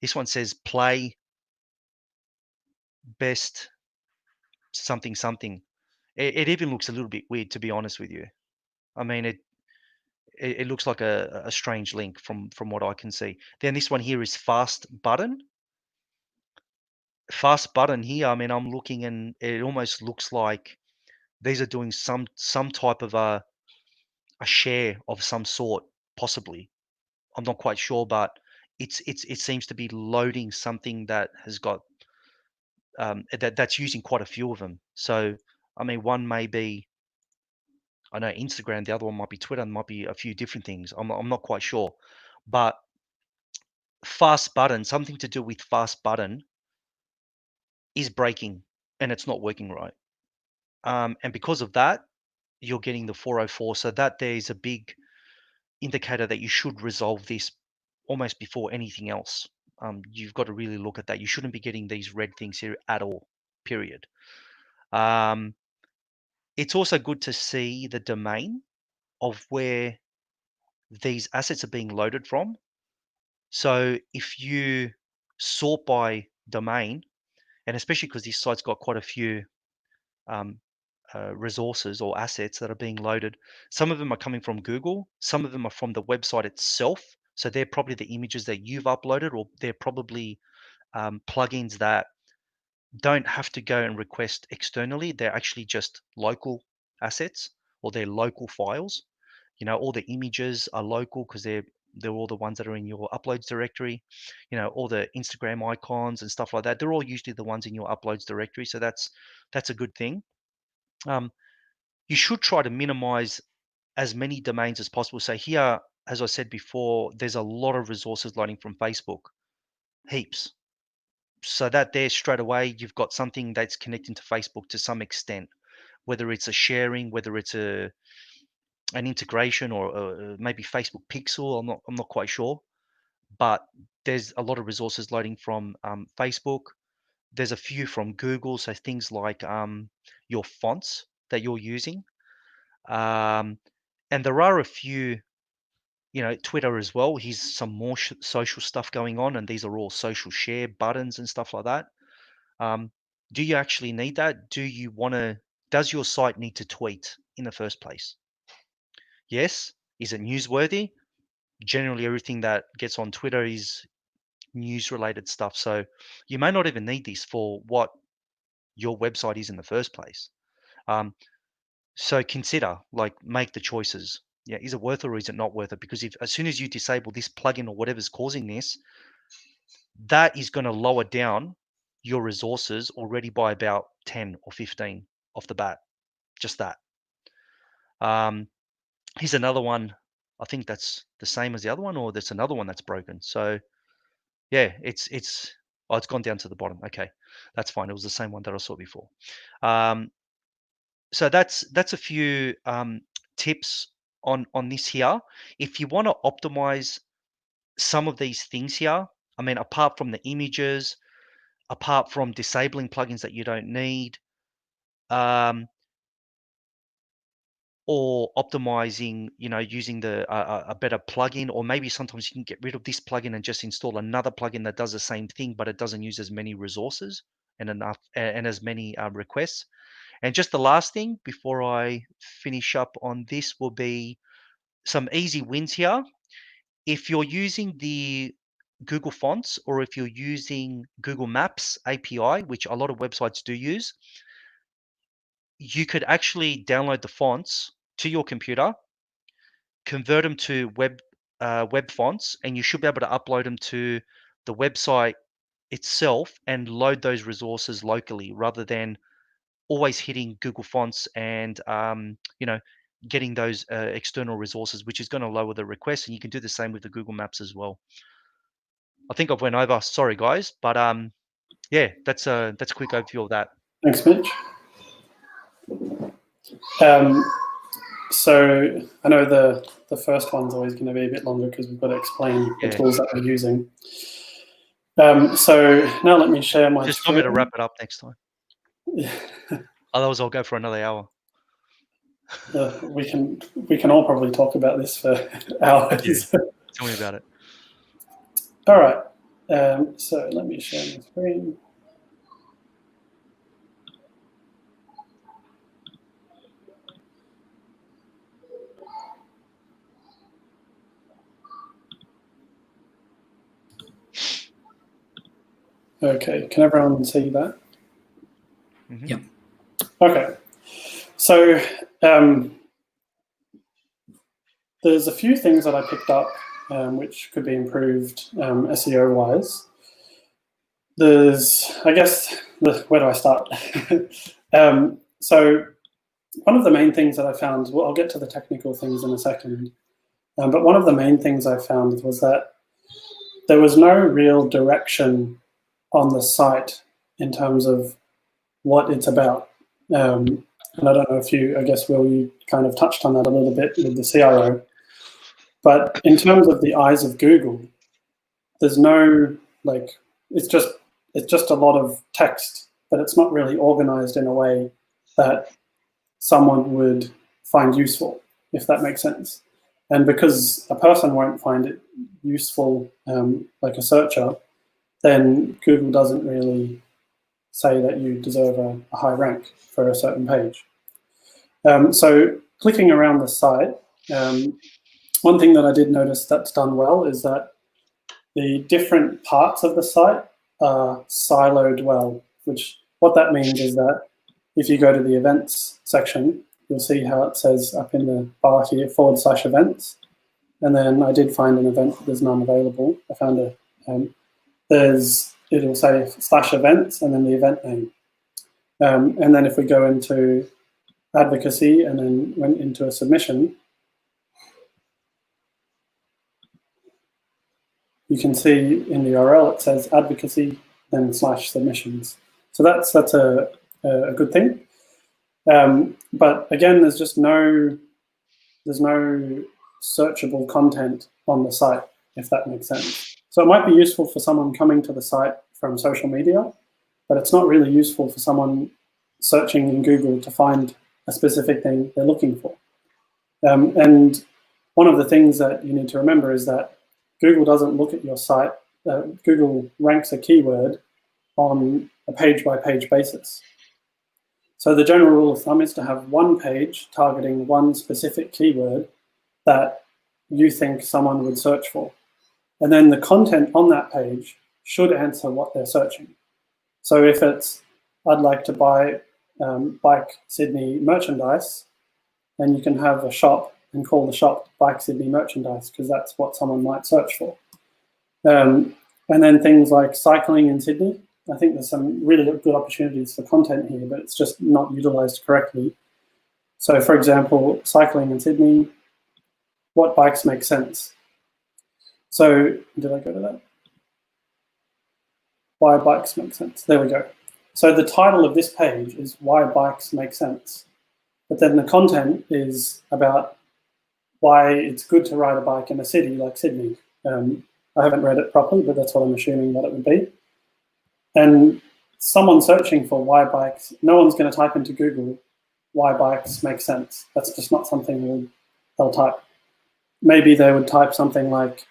this one says play best something something. It even looks a little bit weird, to be honest with you. I mean, it looks like a strange link from what I can see. Then this one here is fast button. Fast button here, I mean, I'm looking and it almost looks like these are doing some type of a share of some sort, possibly. I'm not quite sure, but it seems to be loading something that has got that's using quite a few of them. So I mean, one may be, I know, Instagram, the other one might be Twitter, and might be a few different things. I'm not quite sure, but fast button, something to do with fast button, is breaking and it's not working right. And because of that, you're getting the 404. So that there's a big indicator that you should resolve this almost before anything else. You've got to really look at that. You shouldn't be getting these red things here at all, period. It's also good to see the domain of where these assets are being loaded from. So if you sort by domain, and especially because this site's got quite a few resources or assets that are being loaded, some of them are coming from Google, some of them are from the website itself. So they're probably the images that you've uploaded, or they're probably plugins that don't have to go and request externally. They're actually just local assets, or they're local files. You know, all the images are local because they're all the ones that are in your uploads directory. You know, all the Instagram icons and stuff like that, they're all usually the ones in your uploads directory. So that's a good thing. You should try to minimize as many domains as possible. So here, as I said before, there's a lot of resources loading from Facebook, heaps. So that there straight away, you've got something that's connecting to Facebook to some extent, whether it's a sharing, whether it's an integration, or maybe Facebook Pixel. I'm not quite sure, but there's a lot of resources loading from Facebook. There's a few from Google, so things like your fonts that you're using, and there are a few, you know, Twitter as well. Here's some more social stuff going on, and these are all social share buttons and stuff like that. Do you actually need that? Do you want to? Does your site need to tweet in the first place? Yes. Is it newsworthy? Generally, everything that gets on Twitter is news-related stuff. So you may not even need this for what your website is in the first place. So consider, like, make the choices. Yeah, is it worth it or is it not worth it? Because if as soon as you disable this plugin or whatever's causing this, that is going to lower down your resources already by about 10 or 15 off the bat. Just that. Here's another one. I think that's the same as the other one, or there's another one that's broken. So yeah, it's gone down to the bottom. Okay, that's fine. It was the same one that I saw before. So that's a few tips on this here. If you want to optimize some of these things here, I mean, apart from the images, apart from disabling plugins that you don't need, or optimizing, you know, using a better plugin, or maybe sometimes you can get rid of this plugin and just install another plugin that does the same thing, but it doesn't use as many resources and as many requests. And just the last thing before I finish up on this will be some easy wins here. If you're using the Google Fonts, or if you're using Google Maps API, which a lot of websites do use, you could actually download the fonts to your computer, convert them to web fonts, and you should be able to upload them to the website itself and load those resources locally, rather than always hitting Google Fonts and you know, getting those external resources, which is going to lower the request. And you can do the same with the Google Maps as well. I think I've went over. Sorry, guys, but yeah, that's a quick overview of that. Thanks, Mitch. So I know the first one's always going to be a bit longer because we've got to explain the tools that we're using. So now let me share my Just screen. want me to wrap it up next time. Otherwise, I'll go for another hour. We can all probably talk about this for hours. Yeah. Tell me about it. All right. So let me share my screen. Okay, can everyone see that? Mm-hmm. Yep. Okay, so there's a few things that I picked up which could be improved SEO-wise. There's, I guess, where do I start? So one of the main things that I found, well, I'll get to the technical things in a second, but one of the main things I found was that there was no real direction on the site in terms of what it's about. And I don't know if you, I guess, Will, you kind of touched on that a little bit with the CRO. But in terms of the eyes of Google, there's no, like, it's just a lot of text, but it's not really organized in a way that someone would find useful, if that makes sense. And because a person won't find it useful, like a searcher, then Google doesn't really say that you deserve a high rank for a certain page. So clicking around the site, one thing that I did notice that's done well is that the different parts of the site are siloed well, which what that means is that if you go to the events section, you'll see how it says up in the bar here, /events. And then I did find an event, there's none available. I found it'll say /events and then the event name. And then if we go into advocacy and then went into a submission, you can see in the URL it says advocacy then /submissions. So that's a good thing. But again, there's no searchable content on the site, if that makes sense. So it might be useful for someone coming to the site from social media, but it's not really useful for someone searching in Google to find a specific thing they're looking for. And one of the things that you need to remember is that Google doesn't look at your site. Google ranks a keyword on a page-by-page basis. So the general rule of thumb is to have one page targeting one specific keyword that you think someone would search for. And then the content on that page should answer what they're searching. So if it's, I'd like to buy Bike Sydney merchandise, then you can have a shop and call the shop Bike Sydney merchandise, because that's what someone might search for. And then things like cycling in Sydney. I think there's some really good opportunities for content here, but it's just not utilized correctly. So for example, cycling in Sydney, what bikes make sense? So did I go to that? Why bikes make sense? There we go. So the title of this page is why bikes make sense. But then the content is about why it's good to ride a bike in a city like Sydney. I haven't read it properly, but that's what I'm assuming that it would be. And someone searching for why bikes, no one's going to type into Google why bikes make sense. That's just not something they'll type. Maybe they would type something like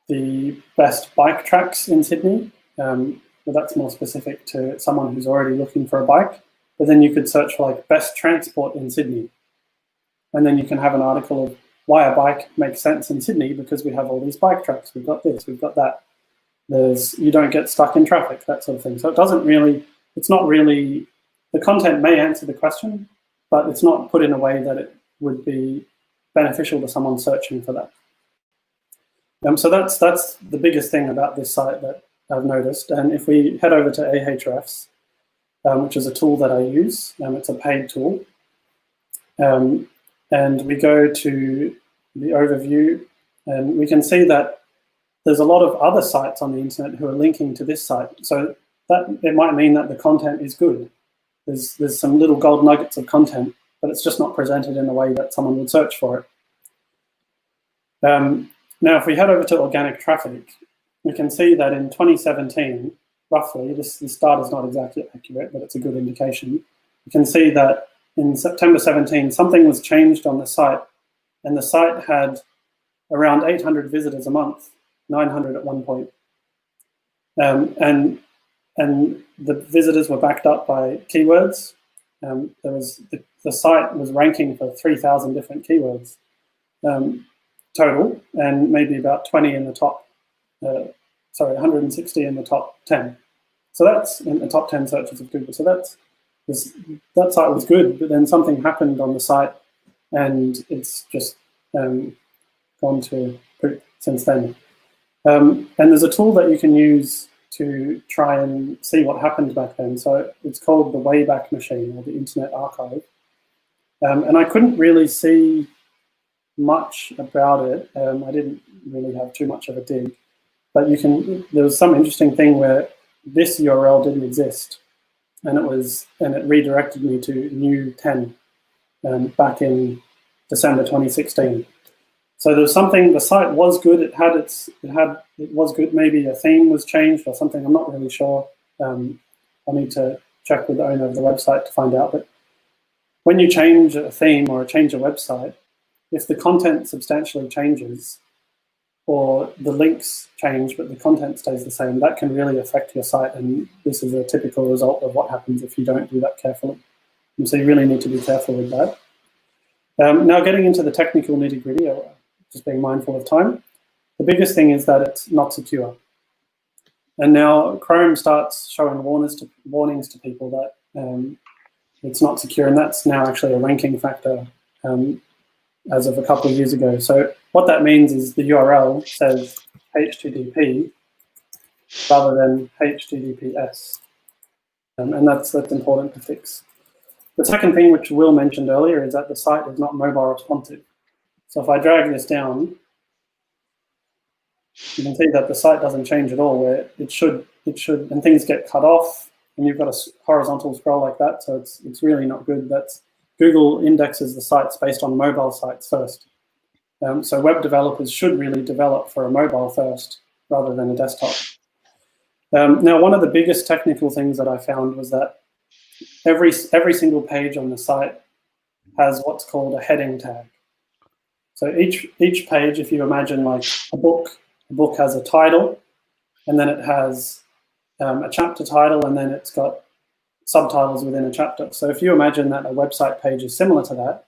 the best bike tracks in Sydney, but that's more specific to someone who's already looking for a bike. But then you could search for like best transport in Sydney. And then you can have an article of why a bike makes sense in Sydney, because we have all these bike tracks. We've got this, we've got that. You don't get stuck in traffic, that sort of thing. So it's not really, the content may answer the question, but it's not put in a way that it would be beneficial to someone searching for that. So that's the biggest thing about this site that I've noticed. And if we head over to Ahrefs, which is a tool that I use, it's a paid tool, and we go to the overview, and we can see that there's a lot of other sites on the internet who are linking to this site. So that it might mean that the content is good. There's some little gold nuggets of content, but it's just not presented in a way that someone would search for it. Now, if we head over to organic traffic, we can see that in 2017, roughly, this data is not exactly accurate, but it's a good indication. You can see that in September 17, something was changed on the site, and the site had around 800 visitors a month, 900 at one point. And the visitors were backed up by keywords. The site was ranking for 3,000 different keywords total, and maybe about 20 in the top, 160 in the top 10. So that's in the top 10 searches of Google. So that site was good, but then something happened on the site, and it's just gone to poop since then. And there's a tool that you can use to try and see what happened back then. So it's called the Wayback Machine, or the Internet Archive. And I couldn't really see much about it. I didn't really have too much of a dig, but there was some interesting thing where this URL didn't exist, and it redirected me to new 10 back in December 2016. So there was something. The site was good. It was good. Maybe a theme was changed or something. I'm not really sure. I need to check with the owner of the website to find out. But when you change a theme or change a website, if the content substantially changes, or the links change but the content stays the same, that can really affect your site. And this is a typical result of what happens if you don't do that carefully. And so you really need to be careful with that. Now getting into the technical nitty-gritty, just being mindful of time, the biggest thing is that it's not secure. And now Chrome starts showing warnings to people that it's not secure, and that's now actually a ranking factor as of a couple of years ago. So what that means is the URL says HTTP rather than HTTPS, and that's important to fix. The second thing, which Will mentioned earlier, is that the site is not mobile responsive. So if I drag this down, you can see that the site doesn't change at all, where it should, and things get cut off, and you've got a horizontal scroll like that, so it's really not good. Google indexes the sites based on mobile sites first. So web developers should really develop for a mobile first rather than a desktop. Now, one of the biggest technical things that I found was that every single page on the site has what's called a heading tag. So each page, if you imagine like a book has a title, and then it has a chapter title, and then it's got subtitles within a chapter. So if you imagine that a website page is similar to that,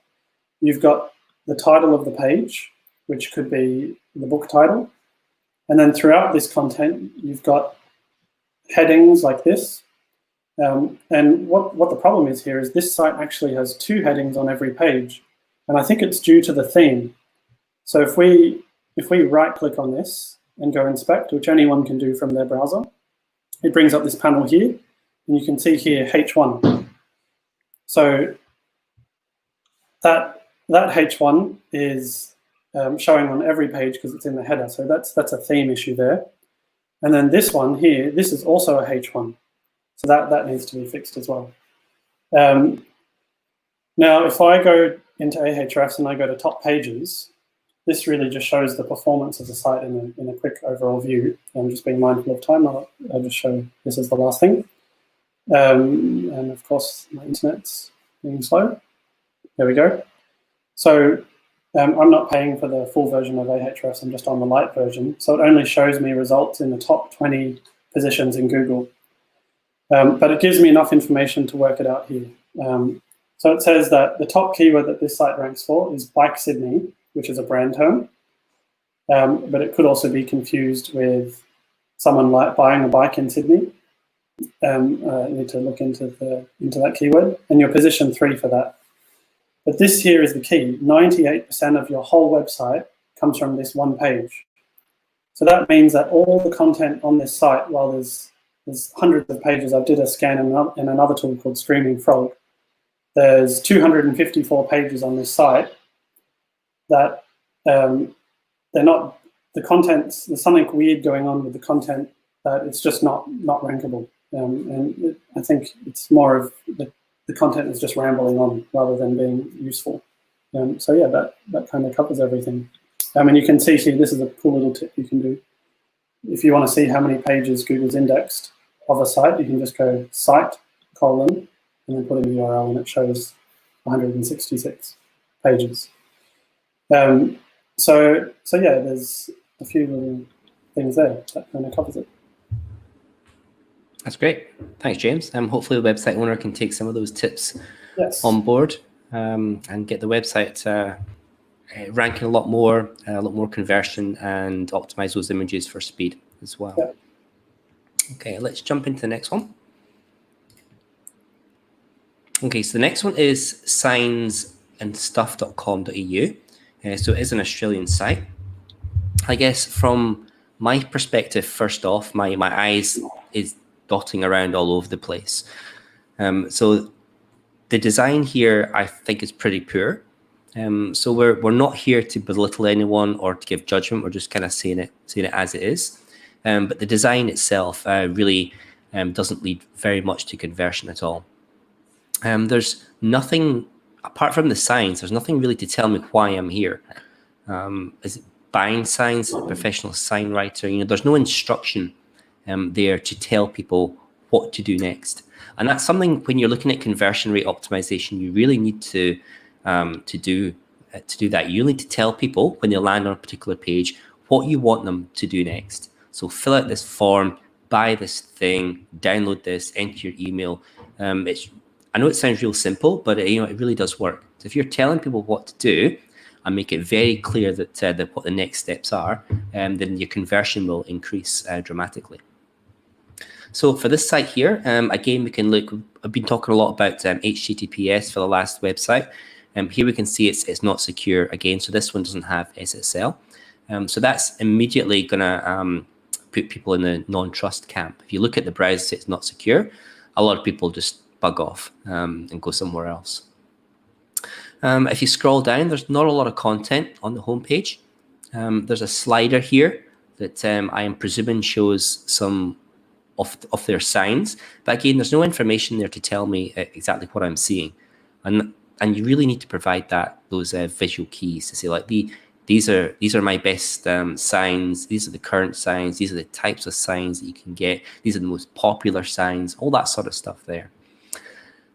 you've got the title of the page, which could be the book title, and then throughout this content, you've got headings like this. And what the problem is here is this site actually has 2 headings on every page, and I think it's due to the theme. So if we right-click on this and go inspect, which anyone can do from their browser, it brings up this panel here, and you can see here H1. So that H1 is showing on every page because it's in the header. So that's a theme issue there. And then this one here, this is also a H1. So that needs to be fixed as well. Now, if I go into Ahrefs and I go to top pages, this really just shows the performance of the site in a quick overall view. I'm just being mindful of time. I'll just show this is the last thing. And of course, my internet's being slow. There we go. So I'm not paying for the full version of Ahrefs. I'm just on the light version. So it only shows me results in the top 20 positions in Google. But it gives me enough information to work it out here. So it says that the top keyword that this site ranks for is Bike Sydney, which is a brand term. But it could also be confused with someone like buying a bike in Sydney. You need to look into that keyword, and you're position 3 for that. But this here is the key. 98% of your whole website comes from this one page. So that means that all the content on this site, while there's hundreds of pages, I did a scan in another tool called Streaming Frog. There's 254 pages on this site that they're not, the contents, there's something weird going on with the content that it's just not rankable. And I think it's more of the content is just rambling on rather than being useful. So yeah, that kind of covers everything. And you can see here, this is a cool little tip you can do. If you want to see how many pages Google's indexed of a site, you can just go site, and then put in the URL, and it shows 166 pages. So yeah, there's a few little things there that kind of covers it. That's great. Thanks, James. Hopefully the website owner can take some of those tips Yes. on board and get the website ranking a lot more conversion, and optimize those images for speed as well. Yeah. Okay, let's jump into the next one. Okay, so the next one is signsandstuff.com.au. So it is an Australian site. I guess from my perspective, first off, my eyes is dotting around all over the place. So the design here, I think, is pretty poor. So we're not here to belittle anyone or to give judgment. We're just kind of seeing it as it is. But the design itself really doesn't lead very much to conversion at all. There's nothing, apart from the signs, there's nothing really to tell me why I'm here. Is it buying signs? Is it a professional sign writer? There's no instruction there to tell people what to do next. And that's something, when you're looking at conversion rate optimization, you really need to do that. You need to tell people when they land on a particular page what you want them to do next. So fill out this form, buy this thing, download this, enter your email. I know it sounds real simple, but it really does work. So if you're telling people what to do and make it very clear that what the next steps are, then your conversion will increase dramatically. So for this site here, again, we can look. I've been talking a lot about HTTPS for the last website. Here we can see it's not secure again. So this one doesn't have SSL. So that's immediately going to put people in the non-trust camp. If you look at the browser, it's not secure. A lot of people just bug off and go somewhere else. If you scroll down, there's not a lot of content on the homepage. There's a slider here that I am presuming shows some of their signs, but again, there's no information there to tell me exactly what I'm seeing, and you really need to provide those visual keys to say, like, these are my best signs. These are the current signs. These are the types of signs that you can get. These are the most popular signs. All that sort of stuff there.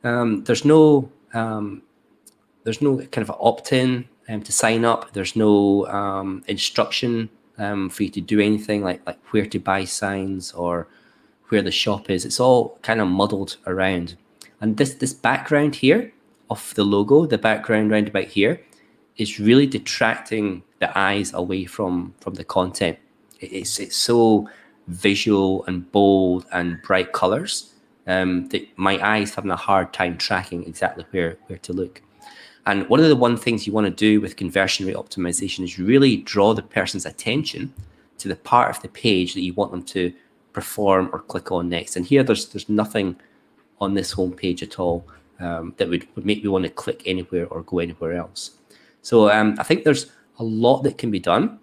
There's no kind of opt-in to sign up. There's no instruction for you to do anything like where to buy signs or where the shop is. It's all kind of muddled around. And this background here of the logo, the background round about here, is really detracting the eyes away from the content. It's so visual and bold and bright colors that my eyes having a hard time tracking exactly where to look. And one of the things you want to do with conversion rate optimization is really draw the person's attention to the part of the page that you want them to perform or click on next. And here there's nothing on this homepage at all that would make me want to click anywhere or go anywhere else. So I think there's a lot that can be done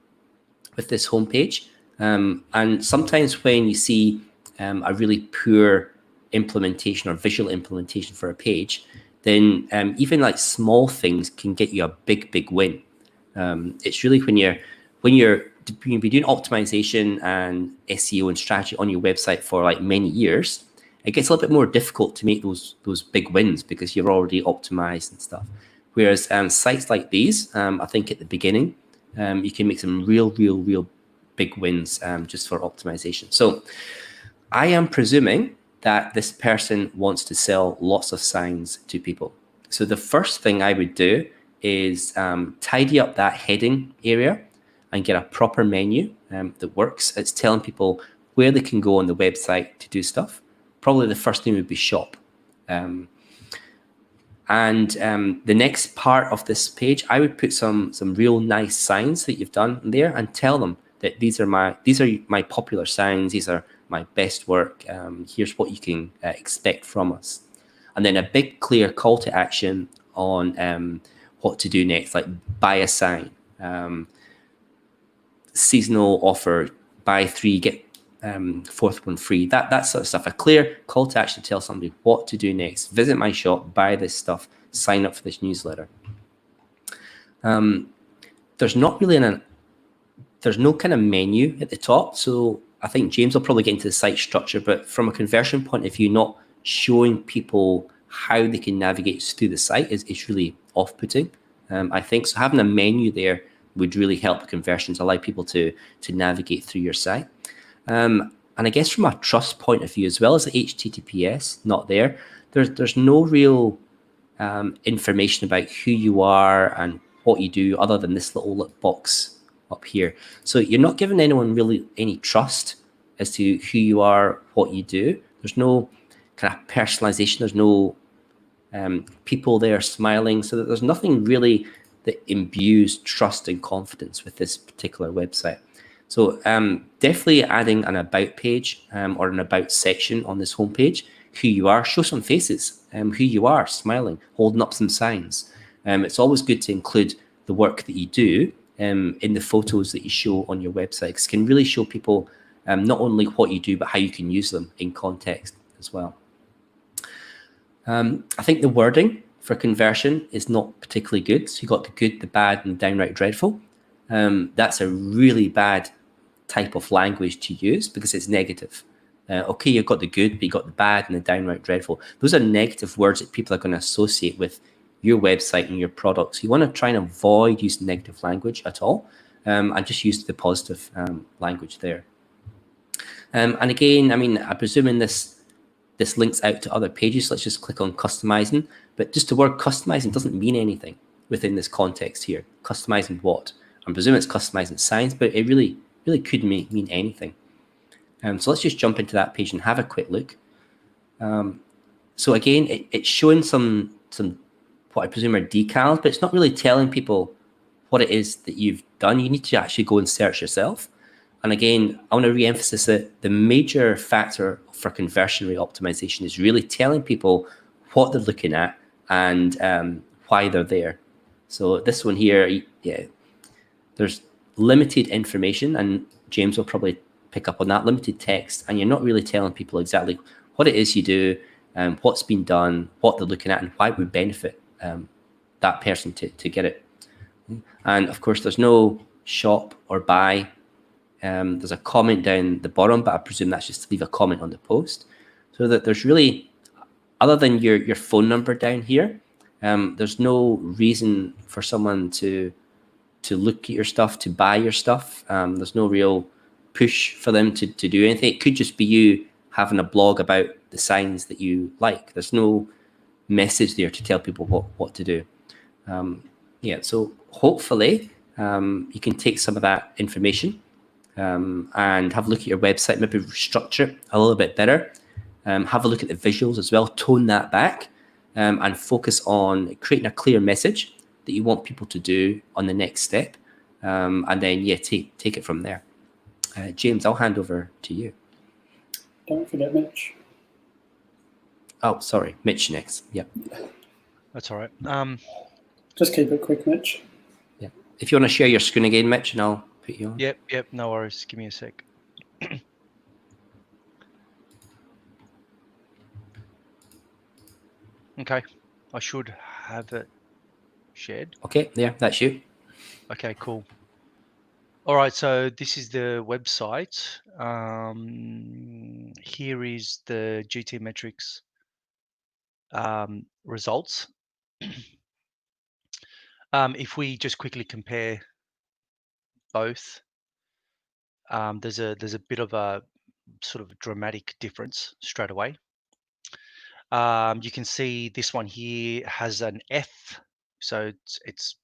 with this homepage. And sometimes when you see a really poor implementation or visual implementation for a page, then even like small things can get you a big win. It's really when you've been doing optimization and SEO and strategy on your website for like many years, it gets a little bit more difficult to make those big wins because you're already optimized and stuff. Whereas sites like these, I think at the beginning, you can make some real big wins just for optimization. So I am presuming that this person wants to sell lots of signs to people. So the first thing I would do is tidy up that heading area and get a proper menu that works. It's telling people where they can go on the website to do stuff. Probably the first thing would be shop. And the next part of this page, I would put some real nice signs that you've done there and tell them that these are my popular signs. These are my best work. Here's what you can expect from us. And then a big clear call to action on what to do next, like buy a sign, seasonal offer, buy 3, get 4th one free, that sort of stuff. A clear call to action to tell somebody what to do next. Visit my shop, buy this stuff, sign up for this newsletter. There's not really there's no kind of menu at the top. So I think James will probably get into the site structure, but from a conversion point of view, not showing people how they can navigate through the site is really off-putting. I think so. Having a menu there would really help conversions, allow people to navigate through your site. And I guess from a trust point of view, as well as the HTTPS not there, there's no real information about who you are and what you do other than this little box up here. So you're not giving anyone really any trust as to who you are, what you do. There's no kind of personalization. There's no people there smiling. So there's nothing really that imbues trust and confidence with this particular website. So definitely adding an about page or an about section on this homepage, who you are, show some faces, who you are, smiling, holding up some signs. It's always good to include the work that you do in the photos that you show on your website, because it can really show people not only what you do, but how you can use them in context as well. I think the wording for conversion is not particularly good. So you got the good, the bad, and downright dreadful. That's a really bad type of language to use because it's negative. Okay, you've got the good, but you've got the bad and the downright dreadful. Those are negative words that people are going to associate with your website and your products. You want to try and avoid using negative language at all, and just use the positive language there. And again, I mean, I'm presuming this links out to other pages. Let's just click on customizing. But just the word customizing doesn't mean anything within this context here. Customizing what? I'm presuming it's customizing signs, but it really could mean anything. So let's just jump into that page and have a quick look. So again, it's showing some what I presume are decals, but it's not really telling people what it is that you've done. You need to actually go and search yourself. And again, I want to re-emphasize that the major factor for conversion rate optimization is really telling people what they're looking at and why they're there. So this one here, yeah, there's limited information, and James will probably pick up on that, limited text, and you're not really telling people exactly what it is you do, what's been done, what they're looking at, and why it would benefit that person to get it. And of course, there's no shop or buy. There's a comment down the bottom, but I presume that's just to leave a comment on the post. So that there's really, other than your phone number down here, there's no reason for someone to look at your stuff, to buy your stuff. There's no real push for them to do anything. It could just be you having a blog about the signs that you like. There's no message there to tell people what to do. Yeah, so hopefully you can take some of that information and have a look at your website, maybe structure it a little bit better. Have a look at the visuals as well, tone that back, and focus on creating a clear message that you want people to do on the next step. And then, yeah, take it from there. James, I'll hand over to you. Don't forget Mitch. Oh, sorry, Mitch next. Yeah. That's all right. Just keep it quick, Mitch. Yeah. If you want to share your screen again, Mitch, and I'll put you on. Yep, no worries. Give me a sec. Okay, I should have it shared. Okay, yeah, that's you. Okay, cool. All right, so this is the website. Here is the GT metrics results. If we just quickly compare both, there's a bit of a sort of dramatic difference straight away. You can see this one here has an F, so it's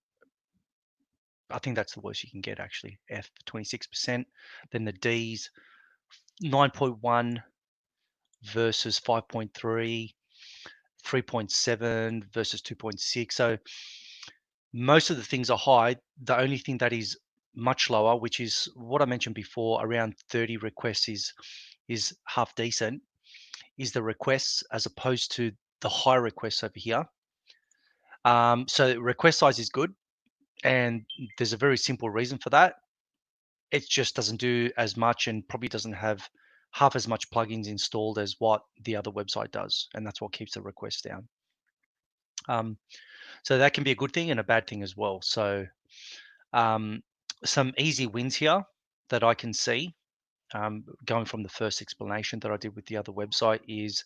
I think that's the worst you can get actually. F 26%. Then the D's 9.1 versus 5.3, 3.7 versus 2.6. So most of the things are high. The only thing that is much lower, which is what I mentioned before, around 30 requests is half decent, is the requests as opposed to the high requests over here. So request size is good, and there's a very simple reason for that. It just doesn't do as much and probably doesn't have half as much plugins installed as what the other website does, and that's what keeps the requests down. So that can be a good thing and a bad thing as well. So some easy wins here that I can see, going from the first explanation that I did with the other website, is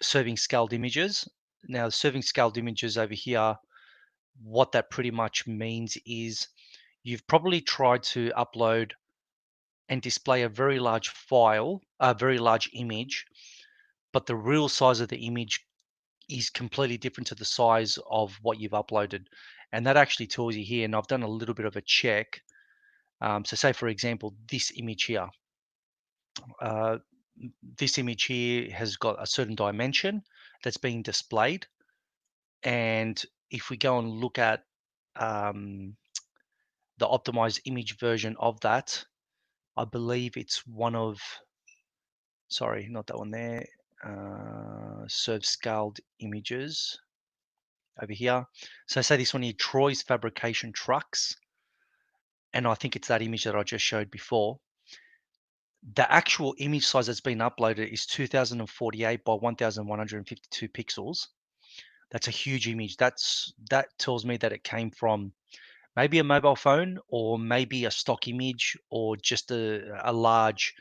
serving scaled images. Now, serving scaled images over here, what that pretty much means is you've probably tried to upload and display a very large file, a very large image, but the real size of the image is completely different to the size of what you've uploaded. And that actually tells you here, and I've done a little bit of a check. So say, for example, this image here. This image here has got a certain dimension that's being displayed. And if we go and look at the optimized image version of that, I believe it's one of, sorry, not that one there, serve scaled images over here. So say this one here, Troy's Fabrication Trucks. and I think it's that image that I just showed before, the actual image size that's been uploaded is 2048 by 1152 pixels. That's a huge image. That tells me that it came from maybe a mobile phone, or maybe a stock image, or just a large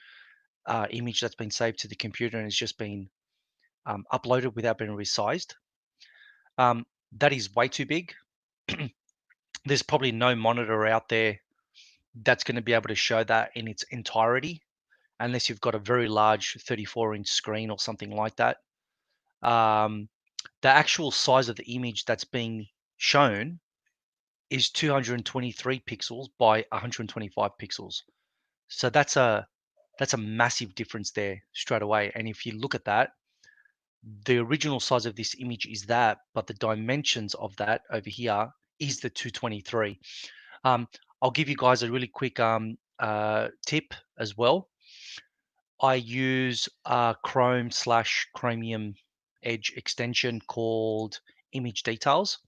image that's been saved to the computer and has just been uploaded without being resized. That is way too big. There's probably no monitor out there that's going to be able to show that in its entirety, unless you've got a very large 34-inch screen or something like that. The actual size of the image that's being shown is 223 pixels by 125 pixels. So that's a massive difference there straight away. And if you look at that, the original size of this image is that, but the dimensions of that over here is the 223. I'll give you guys a really quick tip as well. I use Chrome/Chromium Edge extension called Image Details.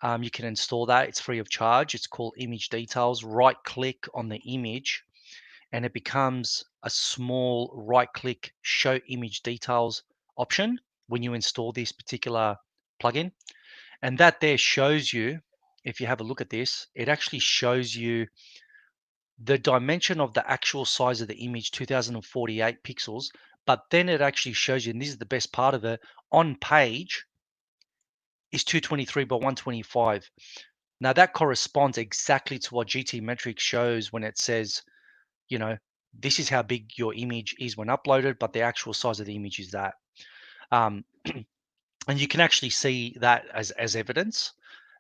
You can install that. It's free of charge. It's called Image Details. Right click on the image and it becomes a small right click Show Image Details option when you install this particular plugin. And that there shows you, if you have a look at this, it actually shows you the dimension of the actual size of the image, 2048 pixels, but then it actually shows you, and this is the best part of it, on page is 223 by 125. Now that corresponds exactly to what GTmetrix shows when it says, you know, this is how big your image is when uploaded, but the actual size of the image is that. And you can actually see that as evidence.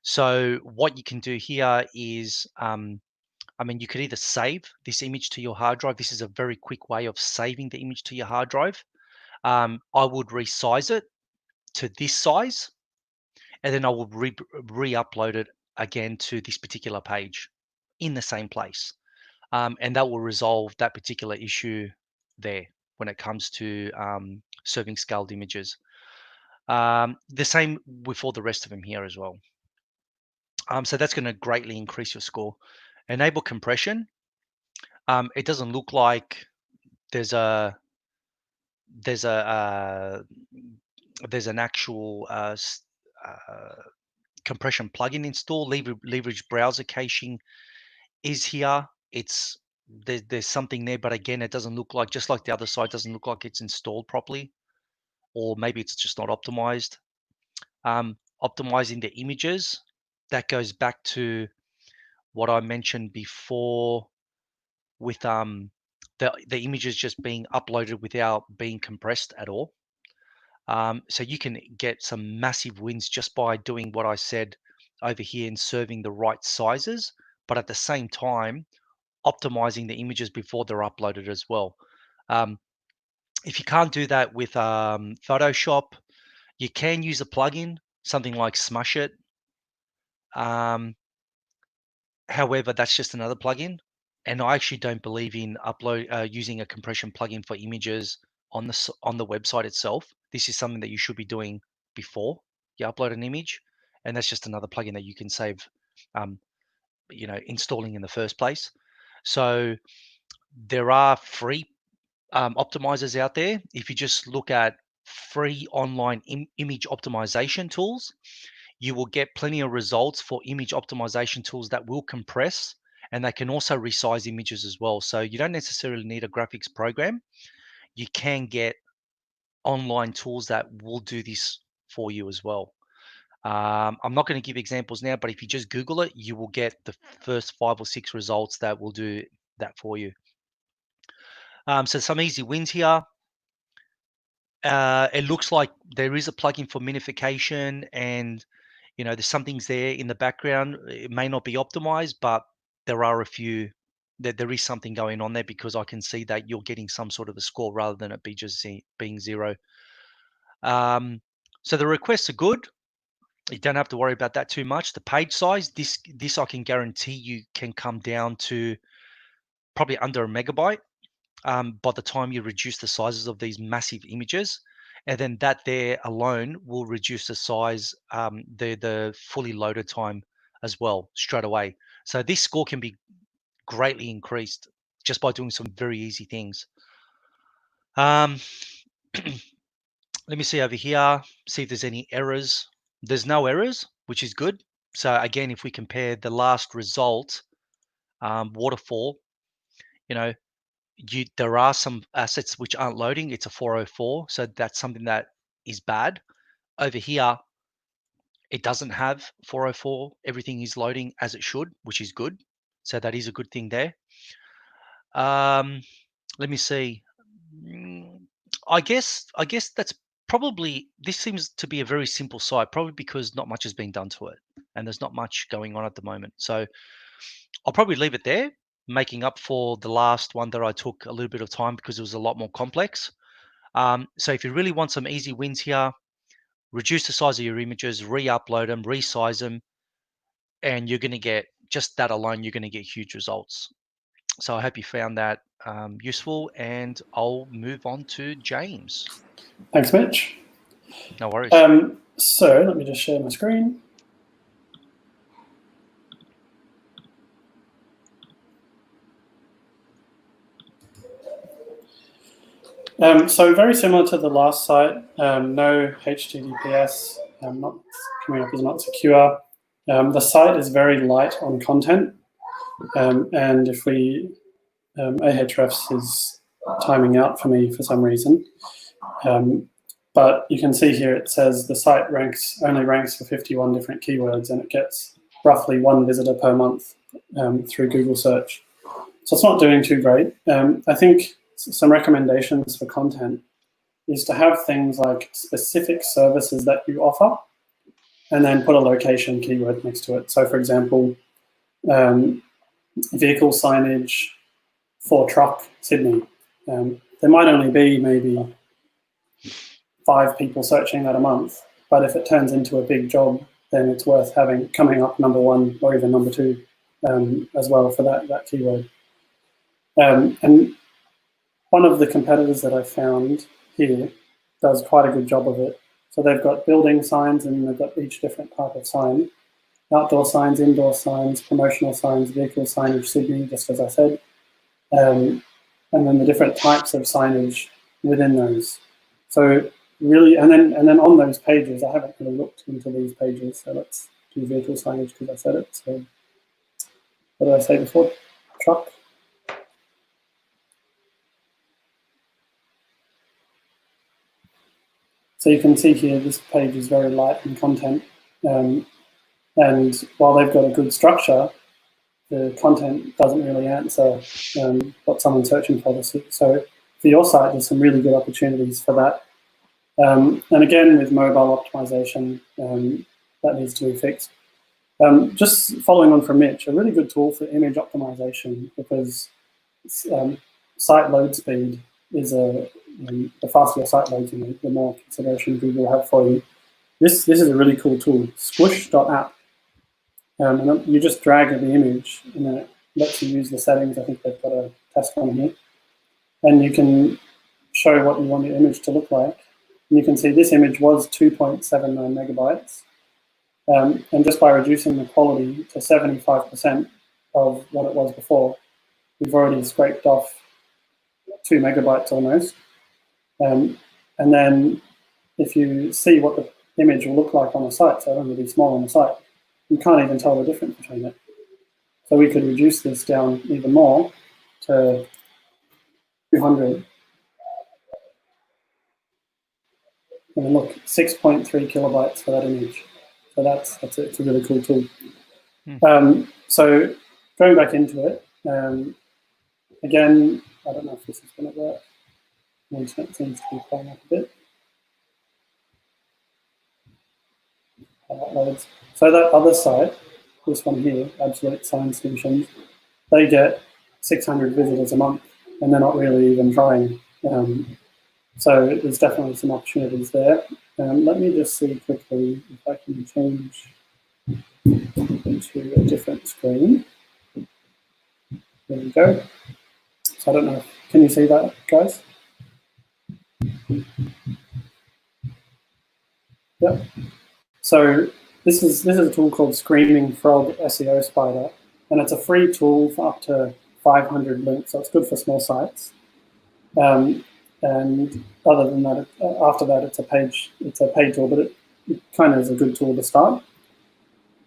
So what you can do here is, you could either save this image to your hard drive. This is a very quick way of saving the image to your hard drive. I would resize it to this size, and then I would re-upload it again to this particular page in the same place. And that will resolve that particular issue there when it comes to serving scaled images. The same with all the rest of them here as well. So that's going to greatly increase your score. Enable compression. It doesn't look like there's an actual compression plugin installed. Leverage browser caching is here. There's something there, but again, it doesn't look like, just like the other side, doesn't look like it's installed properly, or maybe it's just not optimized. Optimizing the images, that goes back to what I mentioned before with the images just being uploaded without being compressed at all. So you can get some massive wins just by doing what I said over here and serving the right sizes, but at the same time optimizing the images before they're uploaded as well. If you can't do that with Photoshop, you can use a plugin, something like Smush It. However, that's just another plugin, and I actually don't believe in using a compression plugin for images on the website itself. This is something that you should be doing before you upload an image, and that's just another plugin that you can save, installing in the first place. So there are free optimizers out there. If you just look at free online image optimization tools, you will get plenty of results for image optimization tools that will compress, and they can also resize images as well. So you don't necessarily need a graphics program. You can get online tools that will do this for you as well. I'm not going to give examples now, but if you just Google it, you will get the first 5 or 6 results that will do that for you. So some easy wins here. It looks like there is a plugin for minification, and there's some things there in the background. It may not be optimized, but there are a few that there is something going on there, because I can see that you're getting some sort of a score rather than it be just being 0. So the requests are good. You don't have to worry about that too much. The page size, this I can guarantee you can come down to probably under a megabyte by the time you reduce the sizes of these massive images. And then that there alone will reduce the size, the fully loaded time as well straight away. So this score can be greatly increased just by doing some very easy things. Let me see over here, see if there's any errors. There's no errors, which is good. So again, if we compare the last result, Waterfall, there are some assets which aren't loading. It's a 404, so that's something that is bad. Over here, it doesn't have 404. Everything is loading as it should, which is good. So that is a good thing there. Let me see. I guess that's probably, this seems to be a very simple site, probably because not much has been done to it and there's not much going on at the moment. So I'll probably leave it there, making up for the last one that I took a little bit of time because it was a lot more complex. So if you really want some easy wins here, reduce the size of your images, re-upload them, resize them, and you're going to get, just that alone, you're going to get huge results. So I hope you found that useful, and I'll move on to James. Thanks, Mitch. No worries. So let me just share my screen. So very similar to the last site, no HTTPS, not coming up as not secure. The site is very light on content, and if we, Ahrefs is timing out for me for some reason. But you can see here it says the site only ranks for 51 different keywords, and it gets roughly 1 visitor per month through Google search. So it's not doing too great. I think some recommendations for content is to have things like specific services that you offer, and then put a location keyword next to it. So for example, vehicle signage for truck Sydney. There might only be maybe 5 people searching that a month, but if it turns into a big job, then it's worth coming up number 1 or even number 2 as well for that keyword. And one of the competitors that I found here does quite a good job of it. So they've got building signs, and they've got each different type of sign. Outdoor signs, indoor signs, promotional signs, vehicle signage Sydney, just as I said. And then the different types of signage within those. So really, and then on those pages, I haven't really looked into these pages, so let's do vehicle signage because I said it. So what did I say before? Truck. So you can see here, this page is very light in content. And while they've got a good structure, the content doesn't really answer what someone's searching for. So for your site, there's some really good opportunities for that. And again, with mobile optimization, that needs to be fixed. Just following on from Mitch, a really good tool for image optimization, because site load speed is the faster your site loads, the more consideration Google will have for you. This is a really cool tool, squish.app. And you just drag the image, and then it lets you use the settings. I think they've got a test one here. And you can show what you want your image to look like. And you can see this image was 2.79 megabytes. And just by reducing the quality to 75% of what it was before, we've already scraped off 2 megabytes almost. And then if you see what the image will look like on the site, so it'll be small on the site, you can't even tell the difference between it. So we could reduce this down even more to 200. And look, 6.3 kilobytes for that image. So it's a really cool tool. So going back into it, again, I don't know if this is going to work. The internet seems to be playing up a bit. So that other site, this one here, Absolute Sign Solutions, they get 600 visitors a month, and they're not really even trying. So there's definitely some opportunities there. Let me just see quickly if I can change into a different screen. There we go. So I don't know, can you see that, guys? Yep. So this is a tool called Screaming Frog SEO Spider. and it's a free tool for up to 500 links, so it's good for small sites. And other than that, after that, it's a paid tool, but it kind of is a good tool to start.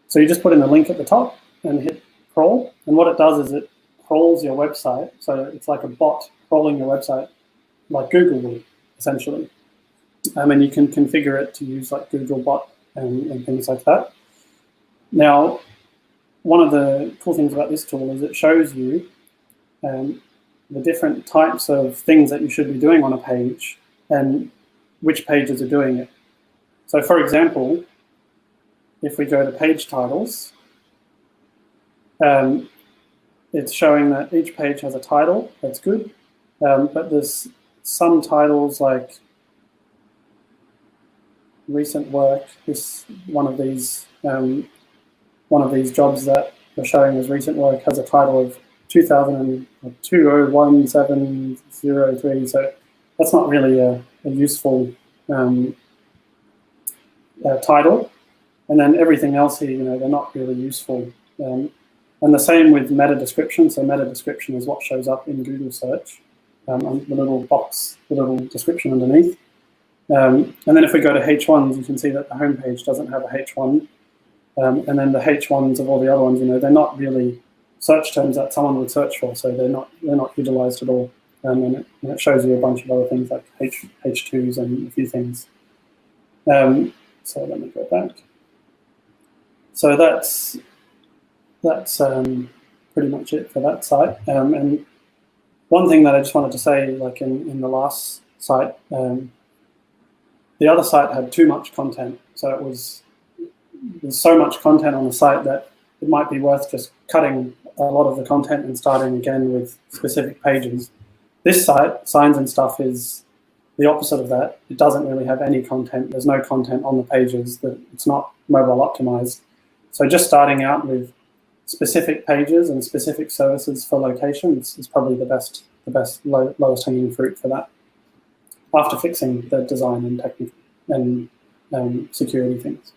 So you just put in a link at the top and hit crawl, and what it does is it crawls your website. So it's like a bot crawling your website, like Google would, essentially. And you can configure it to use like Googlebot and things like that. Now, one of the cool things about this tool is it shows you the different types of things that you should be doing on a page and which pages are doing it. So for example, if we go to page titles, it's showing that each page has a title. That's good. But there's some titles like recent work. This one of these jobs that we're showing as recent work has a title of 201703. So that's not really a useful title. And then everything else here, they're not really useful. And the same with meta description. So meta description is what shows up in Google search, on the little box, the little description underneath. And then if we go to H1s, you can see that the homepage doesn't have a H1. And then the H1s of all the other ones, they're not really search terms that someone would search for, so they're not utilized at all. And it shows you a bunch of other things like H2s and a few things. So let me go back. So that's pretty much it for that site. And one thing that I just wanted to say, like in the last site, the other site had too much content. So there's so much content on the site that it might be worth just cutting a lot of the content and starting again with specific pages. This site, Signs and Stuff, is the opposite of that. It doesn't really have any content. There's no content on the pages. It's not mobile optimized. So just starting out with specific pages and specific services for locations is probably the best lowest hanging fruit for that, after fixing the design and technical and security things.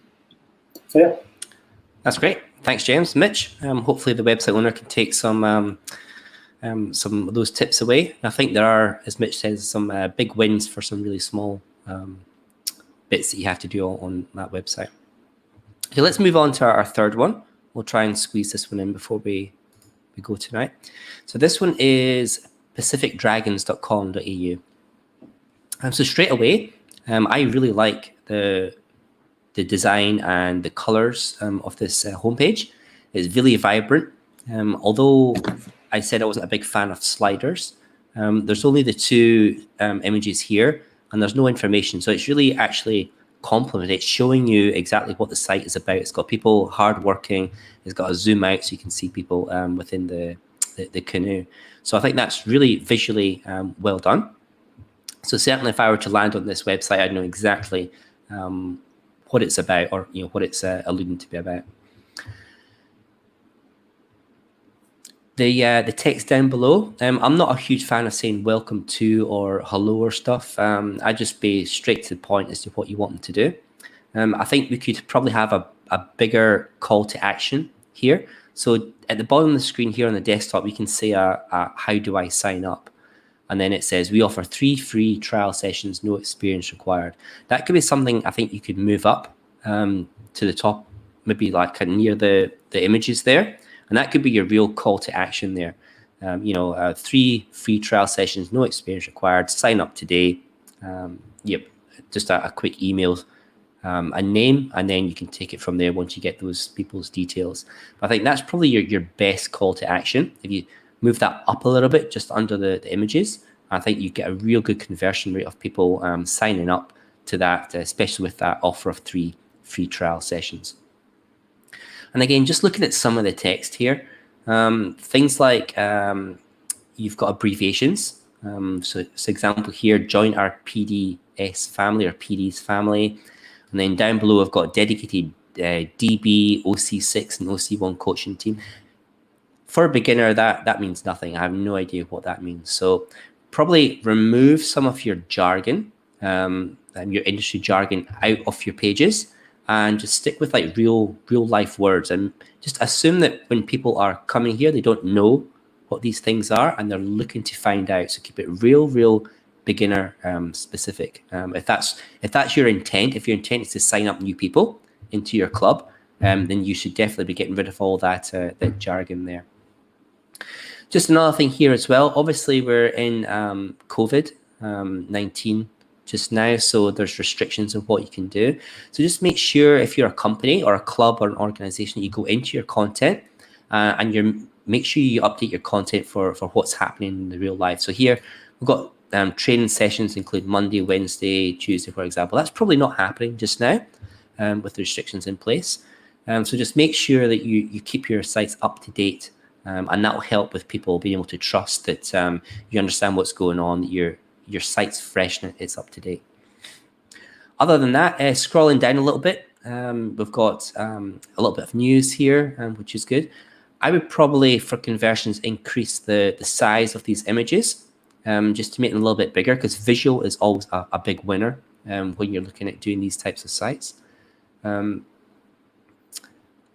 So yeah. That's great. Thanks, James. Mitch, hopefully the website owner can take some of those tips away. I think there are, as Mitch says, some big wins for some really small bits that you have to do on that website. Okay, let's move on to our third one. We'll try and squeeze this one in before we go tonight. So this one is pacificdragons.com.au. So straight away, I really like the design and the colors of this homepage. It's really vibrant. Although I said I wasn't a big fan of sliders, there's only the two images here, and there's no information. So it's really actually complemented. It's showing you exactly what the site is about. It's got people hardworking. It's got a zoom out so you can see people within the canoe. So I think that's really visually well done. So certainly if I were to land on this website, I'd know exactly what it's about, or what it's alluding to be about. The text down below, I'm not a huge fan of saying welcome to or hello or stuff. I just be straight to the point as to what you want them to do. I think we could probably have a bigger call to action here. So at the bottom of the screen here on the desktop, you can say how do I sign up? And then it says, we offer 3 free trial sessions, no experience required. That could be something I think you could move up to the top, maybe like near the images there. And that could be your real call to action there. 3 free trial sessions, no experience required, sign up today. Yep, just a quick email, a name, and then you can take it from there once you get those people's details. But I think that's probably your best call to action. If you move that up a little bit, just under the images, I think you get a real good conversion rate of people signing up to that, especially with that offer of 3 free trial sessions. And again, just looking at some of the text here, things like you've got abbreviations. So example here, join our PDS family or PD's family. And then down below, I've got dedicated DB, OC6 and OC1 coaching team. For a beginner, that means nothing. I have no idea what that means. So probably remove some of your jargon, your industry jargon out of your pages, and just stick with like real life words, and just assume that when people are coming here, they don't know what these things are and they're looking to find out. So keep it real beginner specific. If that's your intent, if your intent is to sign up new people into your club, then you should definitely be getting rid of all that jargon there. Just another thing here as well. Obviously, we're in COVID-19 just now, so there's restrictions of what you can do. So just make sure if you're a company or a club or an organization, you go into your content and make sure you update your content for what's happening in the real life. So here we've got training sessions include Monday, Wednesday, Tuesday, for example. That's probably not happening just now with the restrictions in place. So just make sure that you keep your sites up to date, and that will help with people being able to trust that you understand what's going on, that your site's fresh and it's up to date. Other than that, scrolling down a little bit, we've got a little bit of news here, which is good. I would probably, for conversions, increase the size of these images just to make them a little bit bigger, because visual is always a big winner when you're looking at doing these types of sites.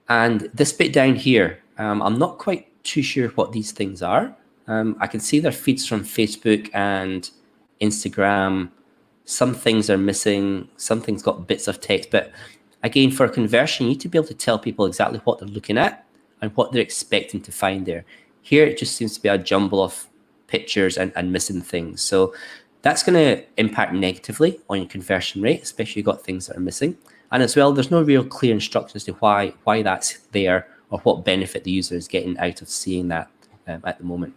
And this bit down here, I'm not quite too sure what these things are. I can see their feeds from Facebook and Instagram. Some things are missing, some things got bits of text, but again, for a conversion, you need to be able to tell people exactly what they're looking at and what they're expecting to find there. Here, it just seems to be a jumble of pictures and missing things. So that's going to impact negatively on your conversion rate, especially if you've got things that are missing. And as well, there's no real clear instructions to why that's there or what benefit the user is getting out of seeing that at the moment.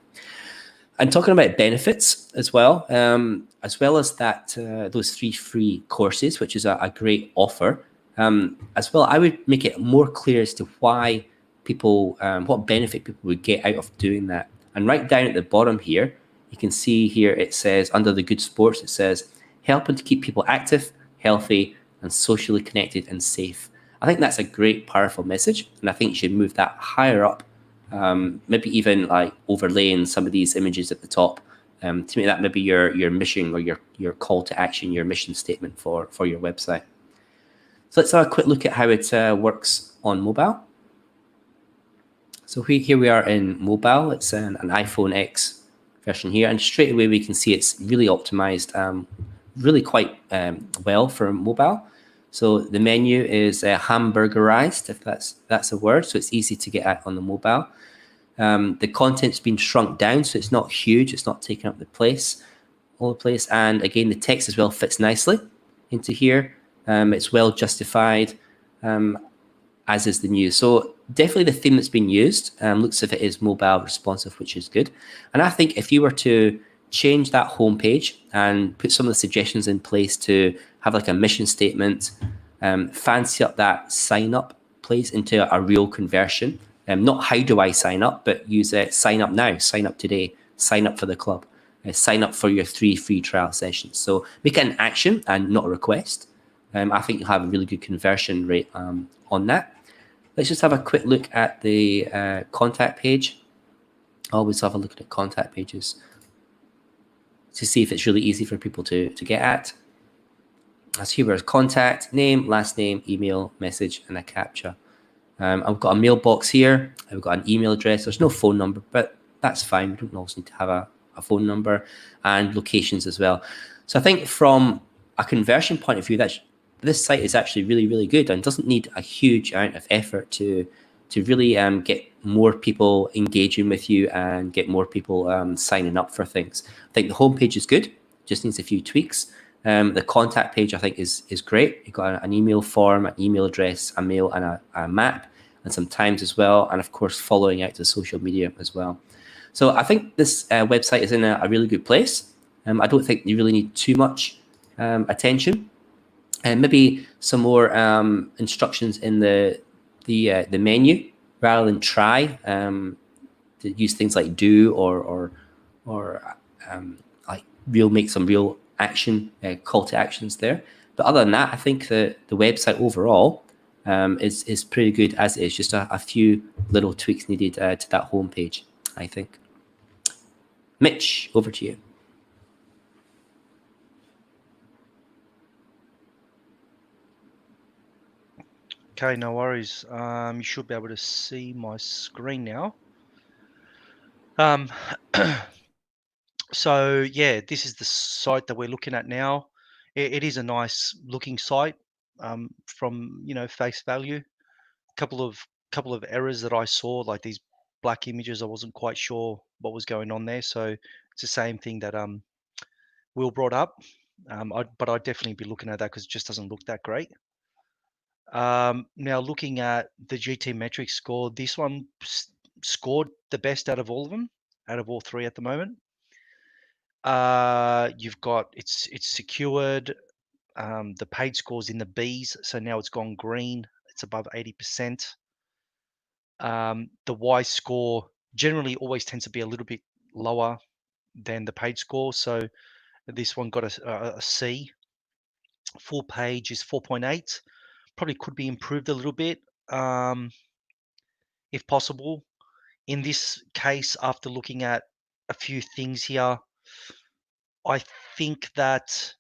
And talking about benefits as well as that, those 3 free courses, which is a great offer. As well, I would make it more clear as to why people, what benefit people would get out of doing that. And right down at the bottom here, you can see here it says, under the good sports, it says, helping to keep people active, healthy, and socially connected and safe. I think that's a great, powerful message, and I think you should move that higher up, maybe even like overlaying some of these images at the top to make that maybe your mission or your call to action, your mission statement for your website. So let's have a quick look at how it works on mobile. So here we are in mobile. It's an iPhone X version here, and straight away we can see it's really optimized, really quite well for mobile. So the menu is hamburgerized, if that's a word, so it's easy to get at on the mobile. The content's been shrunk down, so it's not huge, it's not taking up all the place. And again, the text as well fits nicely into here. It's well justified, as is the news. So definitely the theme that's been used looks as if it is mobile responsive, which is good. And I think if you were to change that homepage and put some of the suggestions in place to have like a mission statement, fancy up that sign up place into a real conversion. Not how do I sign up, but use sign up now, sign up today, sign up for the club, sign up for your 3 free trial sessions. So make it an action and not a request. I think you'll have a really good conversion rate on that. Let's just have a quick look at the contact page. Always have a look at contact pages to see if it's really easy for people to get at. As here is contact, name, last name, email, message, and a captcha. I've got a mailbox here. I've got an email address. There's no phone number, but that's fine. We don't always need to have a phone number, and locations as well. So I think from a conversion point of view, this site is actually really, really good and doesn't need a huge amount of effort to really get more people engaging with you and get more people signing up for things. I think the homepage is good, just needs a few tweaks. The contact page, I think, is great. You've got an email form, an email address, a mail, and a map, and some times as well, and of course following out to social media as well. So I think this website is in a really good place. I don't think you really need too much attention, and maybe some more instructions in the menu rather than try to use things like do or like make some real action call to actions there. But other than that, I think the website overall is pretty good as is. Just a few little tweaks needed to that homepage, I think. Mitch, over to you. Okay, no worries. You should be able to see my screen now. So yeah, this is the site that we're looking at now. It is a nice looking site from face value. Couple of errors that I saw, like these black images. I wasn't quite sure what was going on there. So it's the same thing that Will brought up. But I'd definitely be looking at that because it just doesn't look that great. Now looking at the GT metrics score, this one scored the best out of all of them, out of all three at the moment. You've got it's secured. The paid scores in the Bs, so now it's gone green. It's above 80%. The Y score generally always tends to be a little bit lower than the paid score, so this one got a C. Full page is 4.8. Probably could be improved a little bit, if possible. In this case, after looking at a few things here, I think that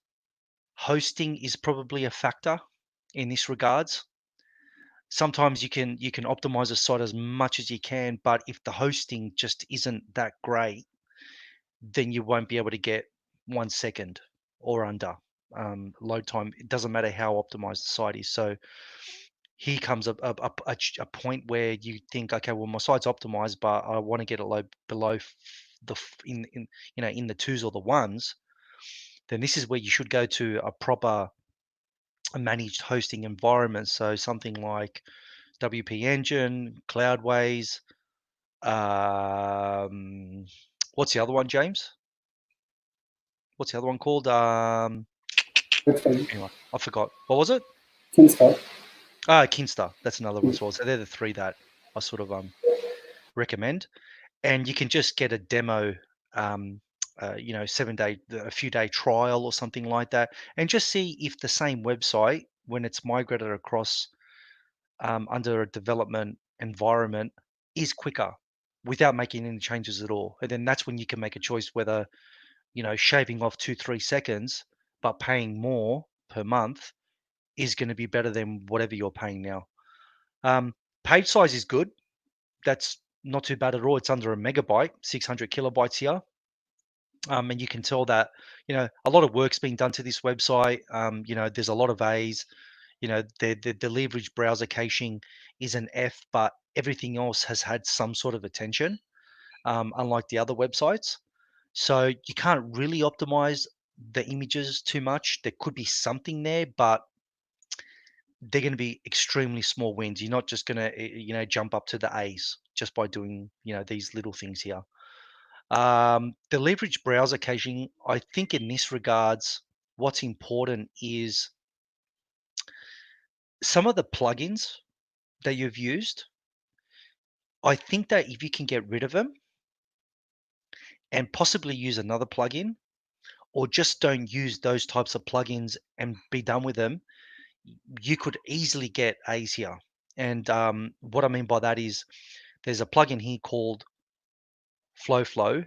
hosting is probably a factor in this regards. Sometimes you can optimize a site as much as you can, but if the hosting just isn't that great, then you won't be able to get 1 second or under load time. It doesn't matter how optimized the site is. So here comes a point where you think, okay, well, my site's optimized, but I want to get it below in the twos or the ones. Then this is where you should go to a proper managed hosting environment. So something like WP Engine, Cloudways. What's the other one, James? What's the other one called? Which one? Anyway, I forgot. What was it? Kinsta. Kinsta. That's another one as well. So they're the three that I sort of recommend. And you can just get a demo, 7-day, a few day trial or something like that, and just see if the same website, when it's migrated across under a development environment, is quicker without making any changes at all. And then that's when you can make a choice whether, shaving off 2-3 seconds but paying more per month is going to be better than whatever you're paying now. Page size is good. That's not too bad at all. It's under a megabyte, 600 kilobytes here. And you can tell that, a lot of work's being done to this website. There's a lot of A's. The leverage browser caching is an F, but everything else has had some sort of attention, unlike the other websites. So you can't really optimize the images too much. There could be something there, but they're going to be extremely small wins. You're not just going to, jump up to the A's just by doing, these little things here. The leverage browser caching, I think in this regards, what's important is some of the plugins that you've used. I think that if you can get rid of them and possibly use another plugin, or just don't use those types of plugins and be done with them, you could easily get A's here. And what I mean by that is there's a plugin here called Flow,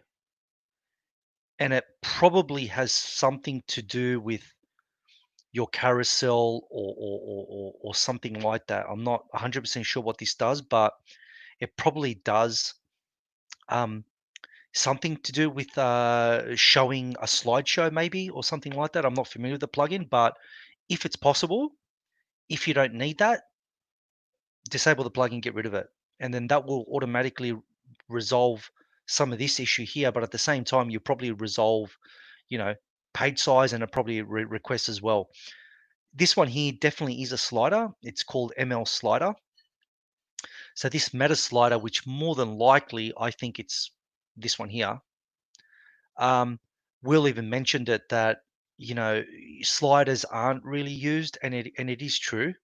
and it probably has something to do with your carousel or something like that. I'm not 100% sure what this does, but it probably does something to do with showing a slideshow maybe or something like that. I'm not familiar with the plugin, but if it's possible, if you don't need that, disable the plugin, get rid of it. And then that will automatically resolve some of this issue here. But at the same time, you probably resolve, page size and it probably requests as well. This one here definitely is a slider. It's called ML slider. So this meta slider, which more than likely, I think it's this one here. Will even mentioned it that, sliders aren't really used, and it is true.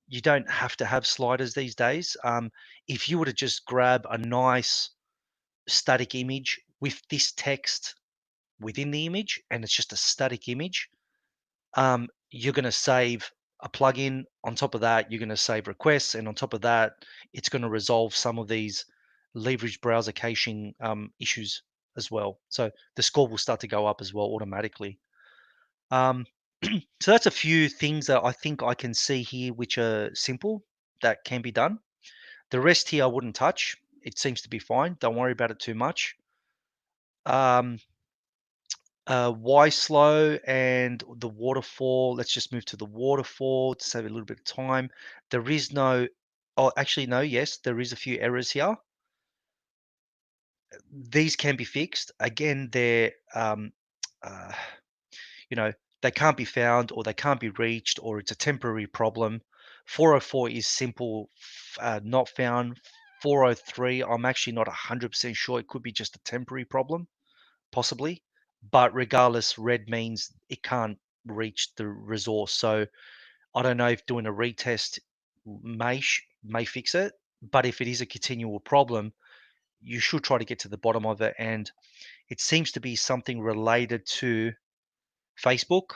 You don't have to have sliders these days. If you were to just grab a nice static image with this text within the image, and it's just a static image, you're going to save a plugin. On top of that, you're going to save requests, and on top of that, it's going to resolve some of these leverage browser caching issues as well. So the score will start to go up as well automatically. So that's a few things that I think I can see here which are simple that can be done. The rest here I wouldn't touch. It seems to be fine. Don't worry about it too much. Why slow and the waterfall. Let's just move to the waterfall to save a little bit of time. There is no, oh, actually, no, yes, there is a few errors here. These can be fixed. Again, they're, you know, they can't be found or they can't be reached or it's a temporary problem. 404 is simple, not found. 403, I'm actually not 100% sure. It could be just a temporary problem, possibly. But regardless, red means it can't reach the resource. So I don't know if doing a retest may fix it. But if it is a continual problem, you should try to get to the bottom of it. And it seems to be something related to Facebook.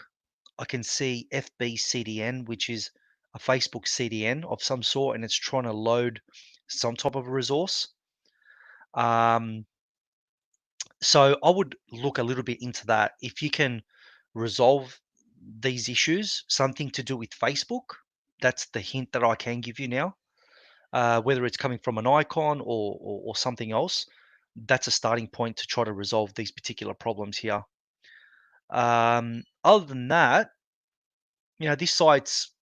I can see FB CDN, which is a Facebook CDN of some sort, and it's trying to load some type of a resource. So I would look a little bit into that. If you can resolve these issues, something to do with Facebook, that's the hint that I can give you now. Whether it's coming from an icon or something else, that's a starting point to try to resolve these particular problems here. Other than that, this site's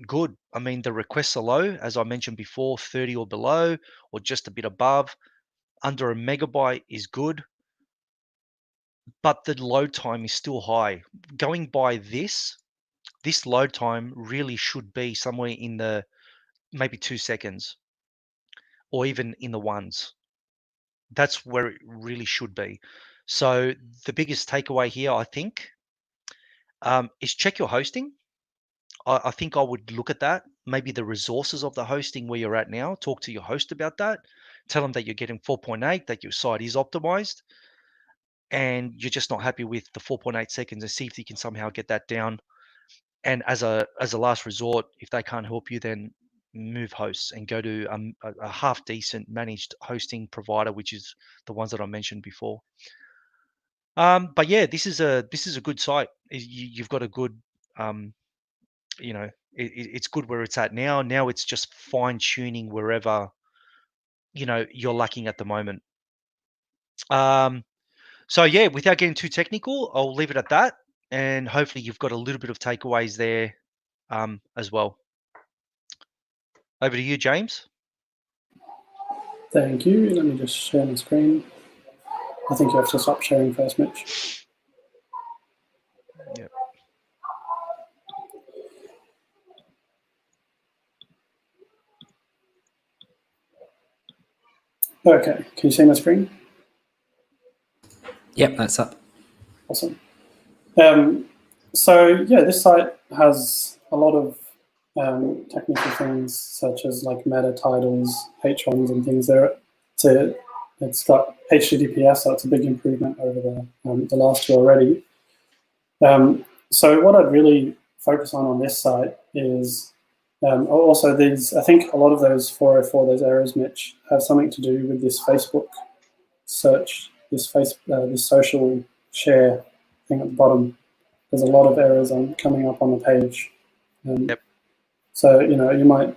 good. I mean, the requests are low, as I mentioned before, 30 or below, or just a bit above. Under a megabyte is good, but the load time is still high. Going by this load time really should be somewhere in the maybe 2 seconds, or even in the ones. That's where it really should be. So the biggest takeaway here, I think, is check your hosting. I think I would look at that. Maybe the resources of the hosting where you're at now. Talk to your host about that. Tell them that you're getting 4.8, that your site is optimized, and you're just not happy with the 4.8 seconds, and see if you can somehow get that down. And as a last resort, if they can't help you, then move hosts and go to a half decent managed hosting provider, which is the ones that I mentioned before. But yeah, this is a good site. You've got a good it's good where it's at now. Now it's just fine tuning wherever you're lacking at the moment. So yeah, without getting too technical, I'll leave it at that, and hopefully you've got a little bit of takeaways there as well. Over to you, James. Thank you. Let me just share my screen. I think you have to stop sharing first, Mitch. Yep. Okay, can you see my screen? Yep, that's up. Awesome. So yeah, this site has a lot of technical things such as like meta titles, H1s, and things there. It's got HTTPS, so it's a big improvement over the last two already. So what I'd really focus on this site is also these. I think a lot of those 404, those errors, Mitch, have something to do with this Facebook search, this social share thing at the bottom. There's a lot of errors coming up on the page. Yep. So you might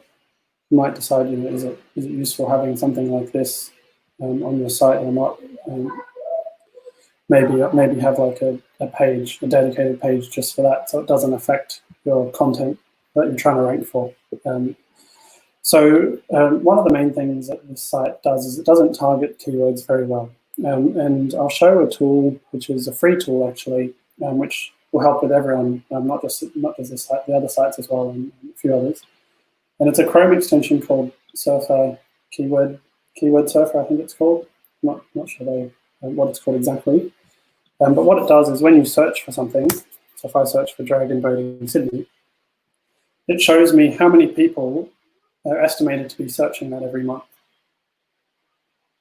decide, is it useful having something like this on your site or not? Maybe have like a dedicated page just for that, so it doesn't affect your content that you're trying to rank for. So one of the main things that this site does is it doesn't target keywords very well. And I'll show a tool, which is a free tool actually, which will help with everyone, not just this site, the other sites as well, and a few others. And it's a Chrome extension called Surfer Keyword Surfer, I think it's called. Not sure what it's called exactly. But what it does is when you search for something, so if I search for dragon boating in Sydney, it shows me how many people are estimated to be searching that every month.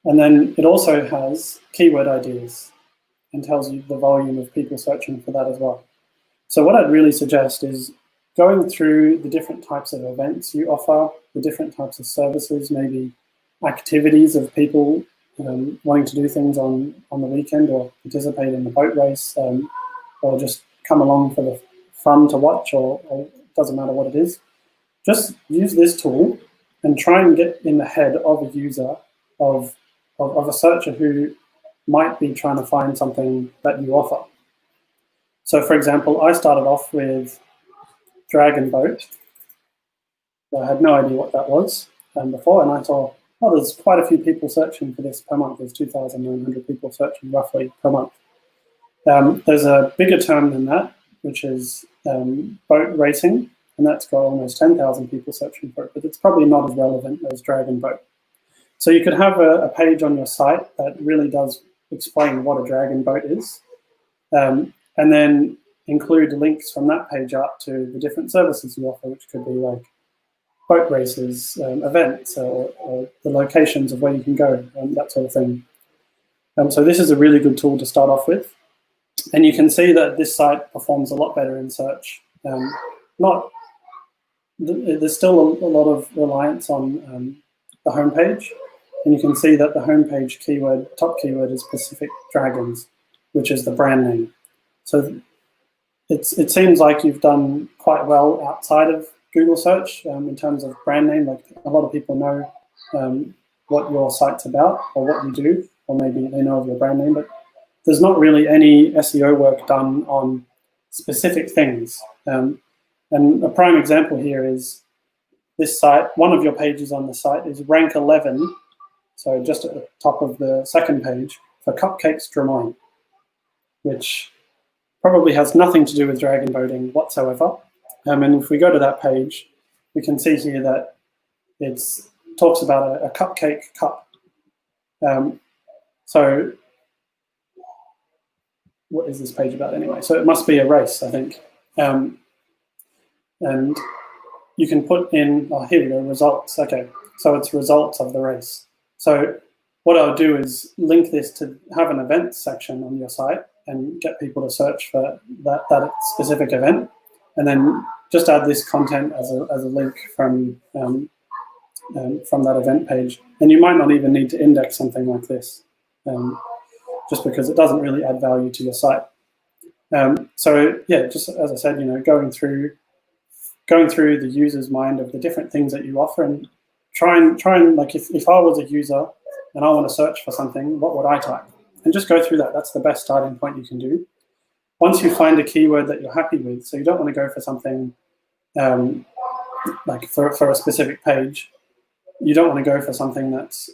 And then it also has keyword ideas and tells you the volume of people searching for that as well. So what I'd really suggest is going through the different types of events you offer, the different types of services, maybe activities of people wanting to do things on the weekend or participate in the boat race or just come along for fun to watch, or it doesn't matter what it is, just use this tool and try and get in the head of a user, of a searcher who might be trying to find something that you offer. So for example, I started off with Dragon Boat. I had no idea what that was before, and I thought, oh, there's quite a few people searching for this per month. There's 2,900 people searching roughly per month. There's a bigger term than that, which is boat racing, and that's got almost 10,000 people searching for it, but it's probably not as relevant as Dragon Boat. So you could have a page on your site that really does explain what a Dragon Boat is, and then include links from that page up to the different services you offer, which could be like boat races, events, or the locations of where you can go, that sort of thing. So this is a really good tool to start off with. And you can see that this site performs a lot better in search. There's still a lot of reliance on the homepage, and you can see that the homepage keyword, top keyword, is Pacific Dragons, which is the brand name. So it seems like you've done quite well outside of Google search in terms of brand name. Like, a lot of people know what your site's about or what you do, or maybe they know of your brand name, but there's not really any SEO work done on specific things. And a prime example here is this site. One of your pages on the site is rank 11, so just at the top of the second page, for Cupcakes Des Moines, which probably has nothing to do with dragon boating whatsoever. And if we go to that page, we can see here that it talks about a cupcake cup. So what is this page about anyway? So it must be a race, I think. And you can put in, oh, here we go, results. Okay, so it's results of the race. So what I'll do is link this to have an events section on your site and get people to search for that specific event, and then just add this content as a link from that event page. And you might not even need to index something like this, just because it doesn't really add value to your site. So yeah, just as I said, going through the user's mind of the different things that you offer, and try and like, if I was a user and I want to search for something, what would I type? And just go through that. That's the best starting point you can do. Once you find a keyword that you're happy with, so you don't want to go for something like for a specific page, you don't want to go for something that's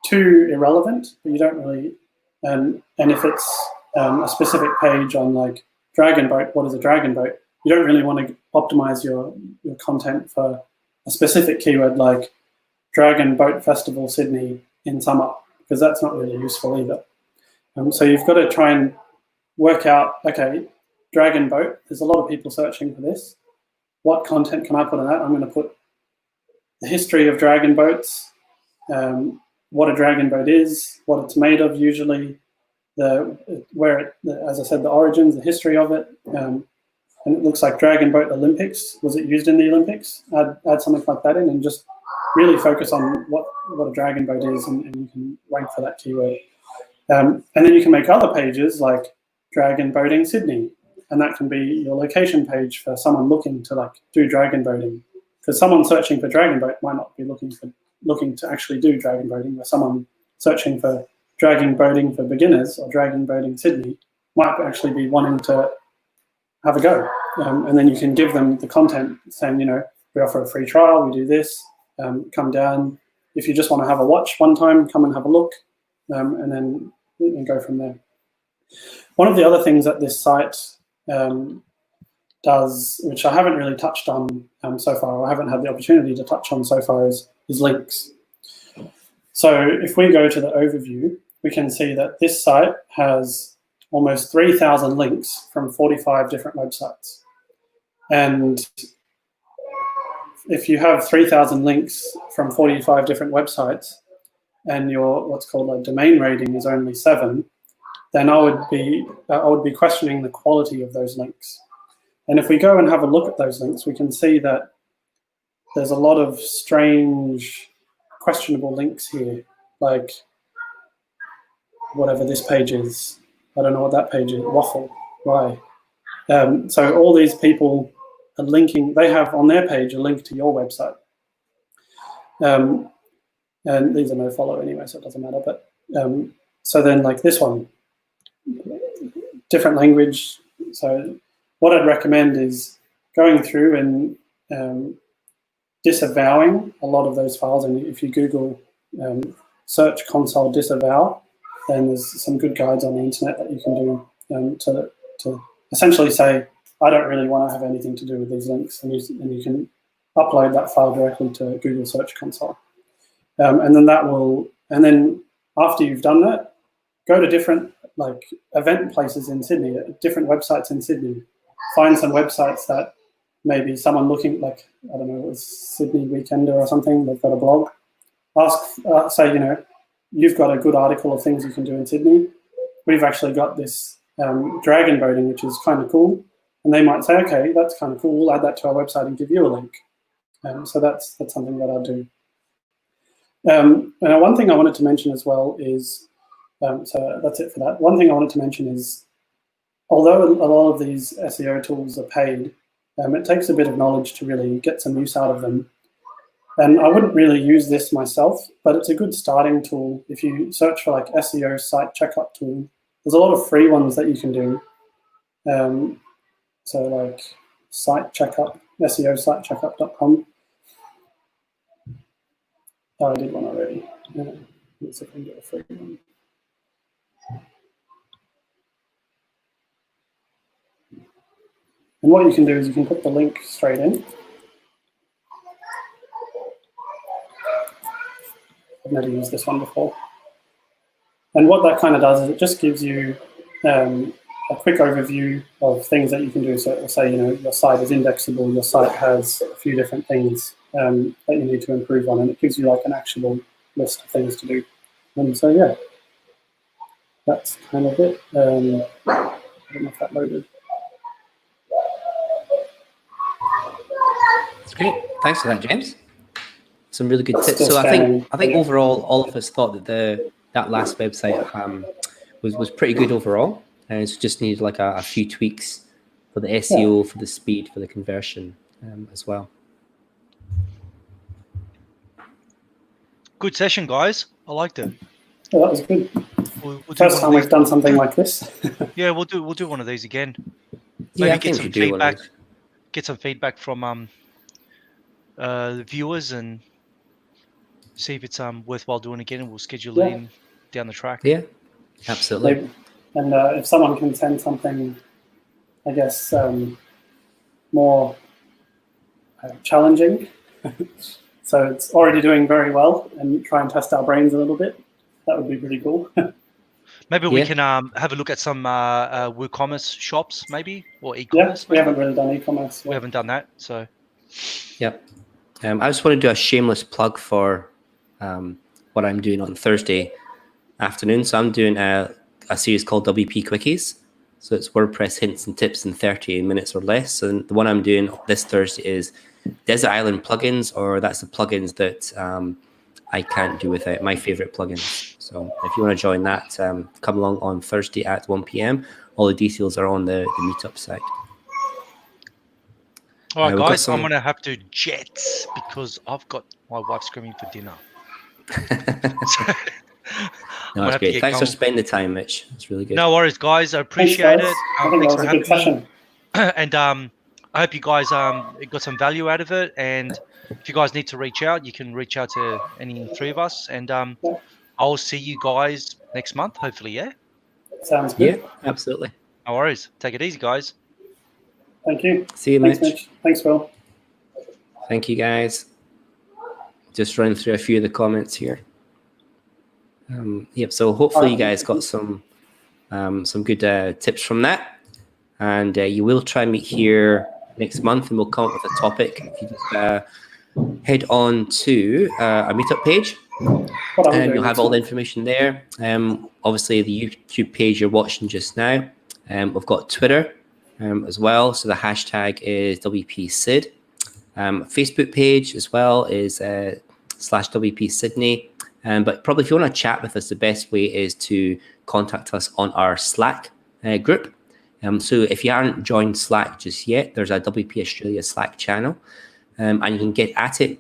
too irrelevant, but you don't really, and if it's a specific page on like Dragon Boat, what is a Dragon Boat? You don't really want to optimize your content for a specific keyword like Dragon Boat Festival Sydney in summer, because that's not really useful either. So you've got to try and work out, okay, Dragon Boat, there's a lot of people searching for this. What content can I put on that? I'm going to put the history of dragon boats, what a dragon boat is, what it's made of usually, as I said, the origins, the history of it, and it looks like Dragon Boat Olympics. Was it used in the Olympics? Add something like that in, and just really focus on what a dragon boat is, and you can rank for that keyword. And then you can make other pages like Dragon Boating Sydney, and that can be your location page for someone looking to like do dragon boating, because someone searching for dragon boat might not be looking to actually do dragon boating, or someone searching for dragon boating for beginners or dragon boating Sydney might actually be wanting to have a go. And then you can give them the content saying, we offer a free trial, we do this, come down. If you just want to have a watch one time, come and have a look, and then you can go from there. One of the other things that this site does, which I haven't really touched on so far, or I haven't had the opportunity to touch on so far, is links. So if we go to the overview, we can see that this site has almost 3,000 links from 45 different websites. And if you have 3,000 links from 45 different websites, and your what's called a domain rating is only 7, then I would be questioning the quality of those links. And if we go and have a look at those links, we can see that there's a lot of strange, questionable links here, like whatever this page is. I don't know what that page is. Waffle. Why? So all these people are linking, they have on their page a link to your website. And these are no follow anyway, so it doesn't matter. But so then like this one, different language. So what I'd recommend is going through and disavowing a lot of those files. And if you Google Search Console disavow, then there's some good guides on the internet that you can do to essentially say, I don't really want to have anything to do with these links, and you can upload that file directly to Google Search Console. And then after you've done that, go to different like event places in Sydney, different websites in Sydney. Find some websites that maybe someone looking, like, I don't know, it was Sydney Weekender or something, they've got a blog. Ask, say, you know, you've got a good article of things you can do in Sydney. We've actually got this dragon boating, which is kind of cool. And they might say, okay, that's kind of cool. We'll add that to our website and give you a link. So that's something that I'll do. And one thing I wanted to mention as well is, so that's it for that. One thing I wanted to mention is, although a lot of these SEO tools are paid, it takes a bit of knowledge to really get some use out of them. And I wouldn't really use this myself, but it's a good starting tool. If you search for like SEO site checkup tool, there's a lot of free ones that you can do. So like site checkup, SEO sitecheckup.com. Oh, I did one already. Let's see if I can get a free one. And what you can do is you can put the link straight in. I've never used this one before. And what that kind of does is it just gives you a quick overview of things that you can do. So it will say, you know, your site is indexable, your site has a few different things that you need to improve on, and it gives you like an actionable list of things to do. And so, yeah, that's kind of it. I don't know if that loaded. That's great. Thanks for that, James. Some really good tips. So I think overall, all of us thought that that last website was pretty good overall, and it's just needed like a few tweaks for the SEO, for the speed, for the conversion as well. Good session, guys. I liked it. Yeah, that was good. We'll First time we've done something like this. Yeah, we'll do one of these again. Yeah, Maybe get some feedback. Get some feedback from the viewers and see if it's worthwhile doing again, and we'll schedule it in down the track. Yeah, absolutely. Maybe. And if someone can send something, I guess, more challenging, so it's already doing very well, and try and test our brains a little bit, that would be pretty cool. Maybe we can have a look at some WooCommerce shops, maybe, or e-commerce. Yeah, we haven't really done e-commerce. We haven't done that, so. Yep. I just want to do a shameless plug for what I'm doing on Thursday afternoon. So I'm doing a series called WP Quickies. So it's WordPress hints and tips in 30 minutes or less. And the one I'm doing this Thursday is Desert Island plugins, or that's the plugins that I can't do without, my favorite plugins. So if you want to join that, come along on Thursday at 1 p.m. All the details are on the meetup site. All right, guys, I'm going to have to jet because I've got my wife screaming for dinner. No, that's great. Thanks for spending the time, Mitch. It's really good. No worries, guys. I appreciate it. Thanks for having me. And I hope you guys got some value out of it. And if you guys need to reach out, you can reach out to any three of us. And I'll see you guys next month, hopefully, yeah? Sounds good. Yeah, absolutely. No worries. Take it easy, guys. Thank you. See you, Thanks, Mitch. Thanks, Will. Thank you, guys. Just running through a few of the comments here. Yep. So hopefully you guys got some good tips from that, and you will try and meet here next month, and we'll come up with a topic. If you just head on to our meetup page, and you'll have all the information there. Obviously, the YouTube page you're watching just now. We've got Twitter as well, so the hashtag is WPSyd. Facebook page as well is /WP Sydney. But probably if you want to chat with us, the best way is to contact us on our Slack group. So if you haven't joined Slack just yet, there's a WP Australia Slack channel, and you can get at it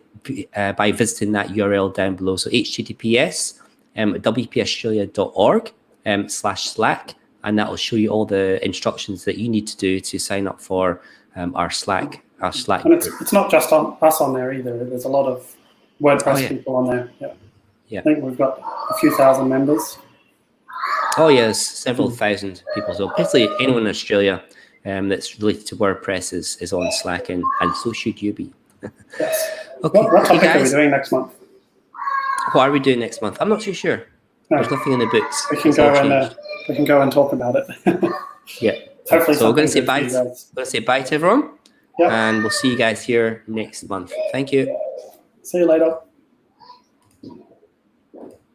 by visiting that URL down below. So https wpaustralia.org/Slack, and that will show you all the instructions that you need to do to sign up for our Slack. And it's not just us on there either. There's a lot of WordPress people on there. Yeah. I think we've got a few thousand members. Oh yes, several thousand people. So basically anyone in Australia that's related to WordPress is on Slack, and so should you be. Yes. Okay. What topic are we doing next month? What are we doing next month? I'm not too sure. No. There's nothing in the books. We can go and talk about it. Yeah. Hopefully, so we're going to say bye. We're going to say bye to everyone, and we'll see you guys here next month. Thank you. See you later.